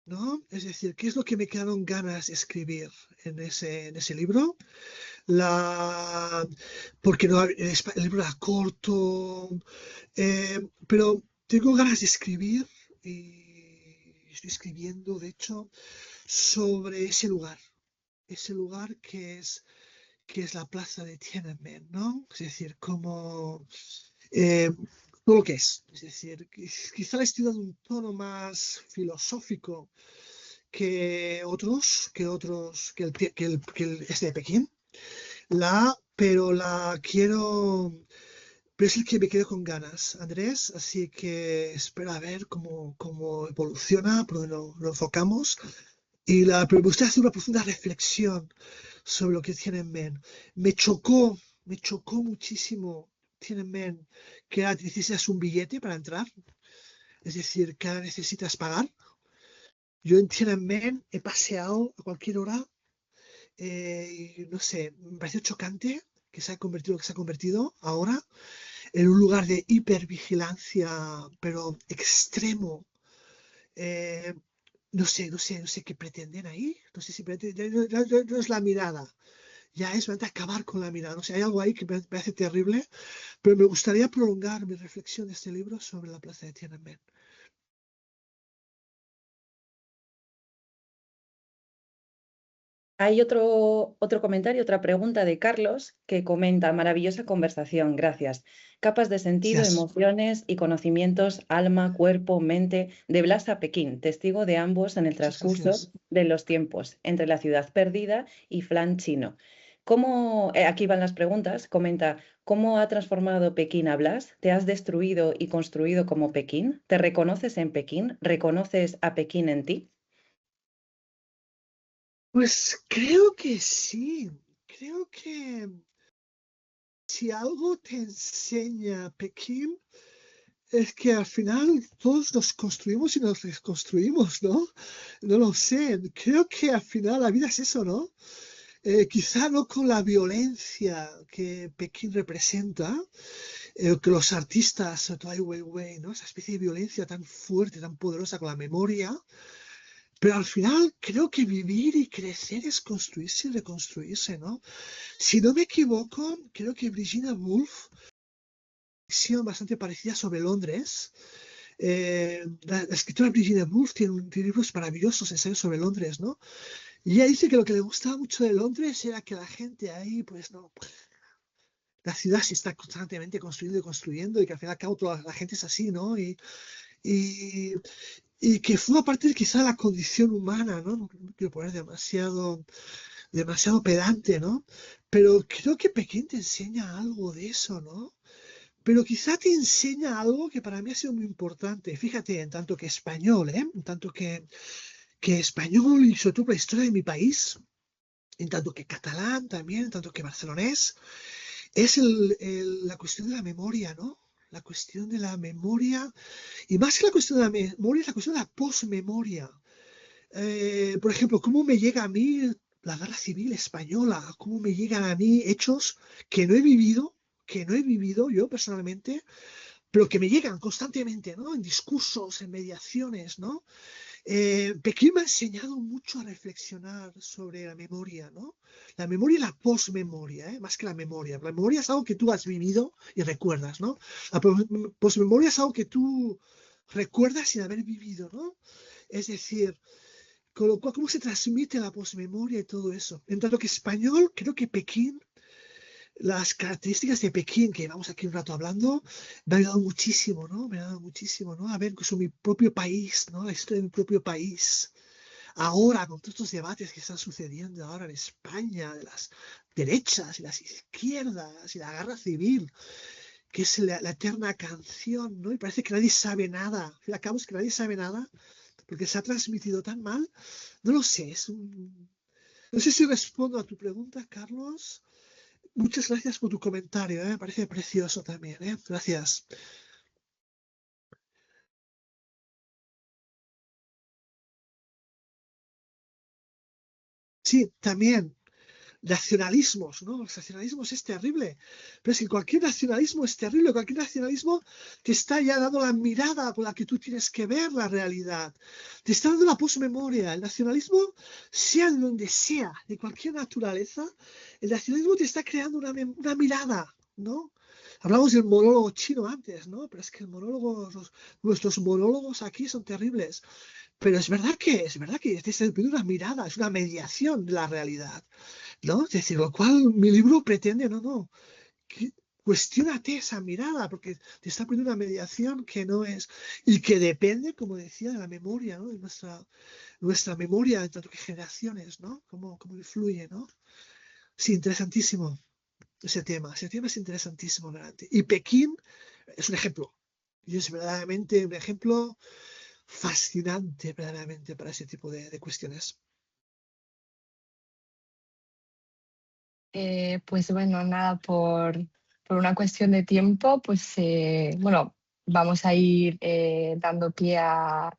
¿no? Es decir, ¿qué es lo que me quedaron ganas de escribir en ese libro? La, porque no, el libro era corto, pero tengo ganas de escribir y estoy escribiendo, de hecho, sobre ese lugar que es la plaza de Tiananmen, ¿no? Es decir, como eh, todo lo que es decir, quizá le estoy dando un tono más filosófico que este de Pekín, pero la quiero, pero es el que me quedo con ganas, Andrés, así que espero a ver cómo evoluciona, por donde lo enfocamos. Pero me gustaría hacer una profunda reflexión sobre lo que Tiananmen. Me chocó muchísimo Tiananmen, que ahora necesitas un billete para entrar, es decir, que ahora necesitas pagar. Yo en Tiananmen he paseado a cualquier hora, y no sé, me pareció chocante que se ha convertido lo que se ha convertido ahora en un lugar de hipervigilancia, pero extremo. Eh, no sé qué pretenden ahí. No sé si pretenden, no es la mirada, ya es realmente acabar con la mirada. No sé, hay algo ahí que me parece terrible, pero me gustaría prolongar mi reflexión de este libro sobre la plaza de Tiananmen. Hay otro comentario, otra pregunta de Carlos que comenta, maravillosa conversación, gracias. Capas de sentido, Gracias. emociones y conocimientos, alma, cuerpo, mente, de Blas a Pekín, testigo de ambos en el Muchas transcurso gracias. de los tiempos, entre la ciudad perdida y flan chino. Aquí van las preguntas. Comenta, ¿cómo ha transformado Pekín a Blas? ¿Te has destruido y construido como Pekín? ¿Te reconoces en Pekín? ¿Reconoces a Pekín en ti? Pues creo que sí. Creo que si algo te enseña Pekín, es que al final todos nos construimos y nos reconstruimos, ¿no? No lo sé. Creo que al final la vida es eso, ¿no? Quizá no con la violencia que Pekín representa, que los artistas, sobre todo Ai Weiwei, ¿no? Esa especie de violencia tan fuerte, tan poderosa con la memoria. Pero al final creo que vivir y crecer es construirse y reconstruirse, ¿no? Si no me equivoco, creo que Virginia Woolf visión bastante parecida sobre Londres. La escritora Virginia Woolf tiene libros maravillosos, ensayos sobre Londres, ¿no? Y ella dice que lo que le gustaba mucho de Londres era que la gente ahí, pues no, la ciudad se está constantemente construyendo y construyendo y que al fin y al cabo toda la gente es así, ¿no? Y, y que forma parte de quizá la condición humana, ¿no? No quiero poner demasiado pedante, ¿no? Pero creo que Pekín te enseña algo de eso, ¿no? Pero quizá te enseña algo que para mí ha sido muy importante. Fíjate, en tanto que español, ¿eh? En tanto que español y sobre todo la historia de mi país, en tanto que catalán también, en tanto que barcelonés, es la cuestión de la memoria, ¿no? La cuestión de la memoria, y más que la cuestión de la memoria, es la cuestión de la posmemoria. Por ejemplo, ¿cómo me llega a mí la guerra civil española? ¿Cómo me llegan a mí hechos que no he vivido yo personalmente, pero que me llegan constantemente, ¿no? En discursos, en mediaciones, ¿no? Pekín me ha enseñado mucho a reflexionar sobre la memoria, ¿no? La memoria y la posmemoria, ¿eh? Más que la memoria. La memoria es algo que tú has vivido y recuerdas, ¿no? La posmemoria es algo que tú recuerdas sin haber vivido, ¿no? Es decir, con lo cual, ¿cómo se transmite la posmemoria y todo eso? En tanto que español, creo que Pekín, las características de Pekín, que llevamos aquí un rato hablando, me ha ayudado muchísimo, ¿no? Me ha ayudado muchísimo, ¿no? A ver incluso mi propio país, ¿no? La historia de mi propio país. Ahora, con todos estos debates que están sucediendo ahora en España, de las derechas y las izquierdas y la guerra civil, que es la eterna canción, ¿no? Y parece que nadie sabe nada. Al fin y al cabo es que nadie sabe nada, porque se ha transmitido tan mal. No lo sé, no sé si respondo a tu pregunta, Carlos. Muchas gracias por tu comentario, ¿eh? Me parece precioso también, ¿eh? Gracias. Sí, también. Nacionalismos, ¿no? Los nacionalismos es terrible. Pero es que cualquier nacionalismo es terrible. Cualquier nacionalismo te está ya dando la mirada con la que tú tienes que ver la realidad. Te está dando la posmemoria. El nacionalismo, sea de donde sea, de cualquier naturaleza, el nacionalismo te está creando una mirada, ¿no? Hablamos del monólogo chino antes, ¿no? Pero es que nuestros monólogos aquí son terribles. Pero es verdad que es una mirada, es una mediación de la realidad, ¿no? Es decir, lo cual mi libro pretende, no, que- cuestiónate esa mirada, porque te está poniendo una mediación que no es, y que depende, como decía, de la memoria, ¿no? De nuestra memoria, de tanto que generaciones, ¿no? Cómo influye, ¿no? Sí, interesantísimo ese tema es interesantísimo, realmente. Y Pekín es un ejemplo, y es verdaderamente un ejemplo fascinante, verdaderamente, para ese tipo de cuestiones. Pues bueno, nada, por una cuestión de tiempo, pues bueno, vamos a ir dando pie a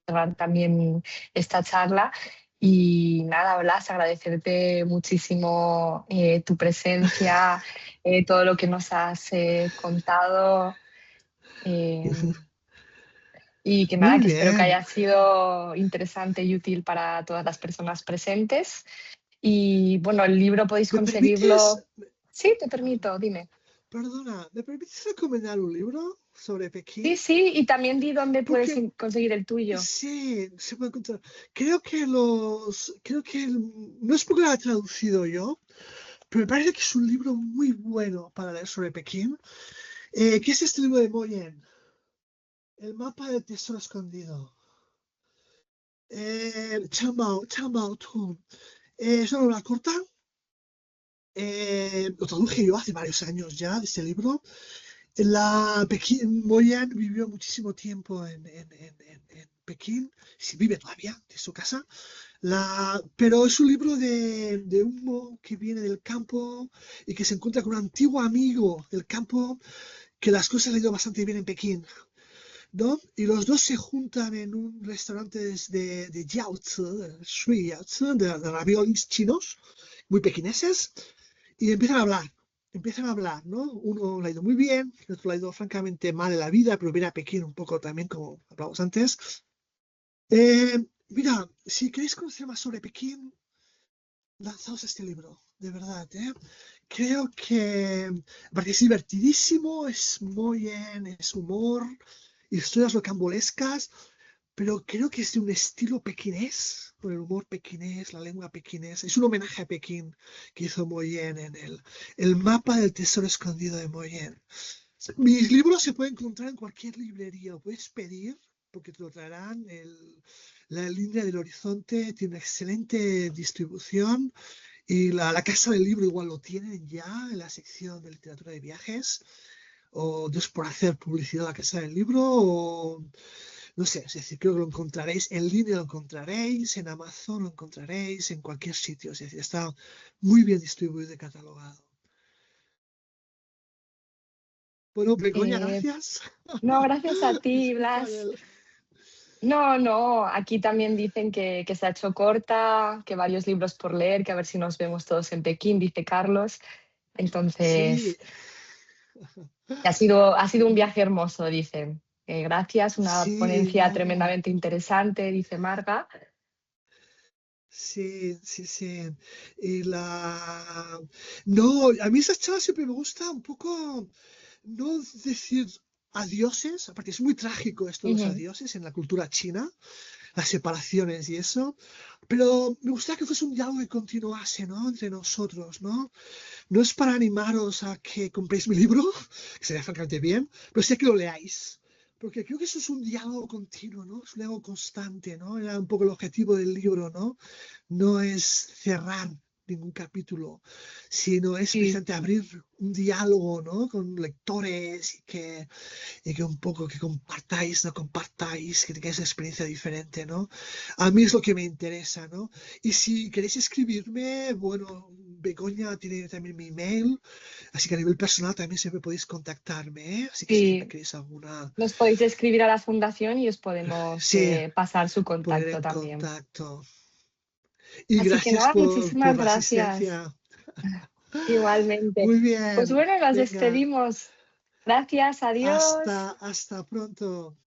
cerrar también esta charla. Y nada, Blas, agradecerte muchísimo tu presencia, todo lo que nos has contado. eh, y que nada, Muy que espero que bien. haya sido interesante y útil para todas las personas presentes. Y bueno, el libro podéis ¿Me permites, conseguirlo. Sí, te permito, dime. perdona, ¿me permites recomendar un libro sobre Sí, Pekín? sí, y también di dónde puedes Porque conseguir el tuyo. sí, se puede encontrar. No es porque lo haya traducido yo, pero me parece que es un libro muy bueno para leer sobre Pekín, que es este libro de Moyen, El mapa del tesoro escondido. Chambao Tun. Es una novela corta, lo traduje yo hace varios años ya, de este libro. Moyan vivió muchísimo tiempo en Pekín, sí, vive todavía, de su casa. Pero es un libro de un que viene del campo y que se encuentra con un antiguo amigo del campo, que las cosas le han ido bastante bien en Pekín, ¿no? Y los dos se juntan en un restaurante de jiaozi, shui jiaozi, de raviolis chinos, muy pequineses, y empiezan a hablar, ¿no? Uno le ha ido muy bien, el otro le ha ido francamente mal en la vida, pero viene a Pekín un poco también, como hablamos antes. Mira, si queréis conocer más sobre Pekín, lanzaos este libro, de verdad, ¿eh? Creo que, aparte es divertidísimo, es muy bien, es humor, historias rocambolescas, pero creo que es de un estilo pequinés, por el humor pequinés, la lengua pequinés. Es un homenaje a Pekín que hizo Moyen en el mapa del tesoro escondido de Moyen. Mis libros se pueden encontrar en cualquier librería, lo puedes pedir porque te lo traerán. La línea del Horizonte tiene excelente distribución y la Casa del Libro igual lo tienen ya en la sección de literatura de viajes, o Dios por hacer publicidad a la Casa del Libro, o no sé, es decir, creo que lo encontraréis en línea, lo encontraréis en Amazon, lo encontraréis en cualquier sitio, es decir, está muy bien distribuido y catalogado. Bueno, Begoña, Eh, gracias. no, gracias a ti, Disculpa Blas. No, no, aquí también dicen que se ha hecho corta, que varios libros por leer, que a ver si nos vemos todos en Pekín, dice Carlos. Sí, Entonces, ha sido un viaje hermoso, dicen. Gracias, una sí, ponencia no, tremendamente interesante, dice Marga. sí, sí, sí. Y No, a mí esas charlas siempre me gusta un poco, no decir adioses, aparte es muy trágico esto de los Ujú. adioses en la cultura china, las separaciones y eso, pero me gustaría que fuese un diálogo que continuase, ¿no? Entre nosotros, ¿no? No es para animaros a que compréis mi libro, que sería francamente bien, pero sí a que lo leáis. Porque creo que eso es un diálogo continuo, ¿no? Es un diálogo constante, ¿no? Era un poco el objetivo del libro, ¿no? No es cerrar ningún capítulo, sino es Sí, precisamente abrir un diálogo, ¿no? Con lectores y que un poco que compartáis, no compartáis, que tengáis una experiencia diferente, ¿no? A mí es lo que me interesa, ¿no? Y si queréis escribirme, bueno, Begoña tiene también mi email, así que a nivel personal también siempre podéis contactarme, ¿eh? Así que si sí. queréis alguna, Nos podéis escribir a la fundación y os podemos sí, pasar su poner contacto en también. contacto. Y Así que gracias nada, por muchísimas la gracias. asistencia. Igualmente. Muy Pues bien, bueno, nos venga, despedimos. Gracias, adiós. hasta pronto.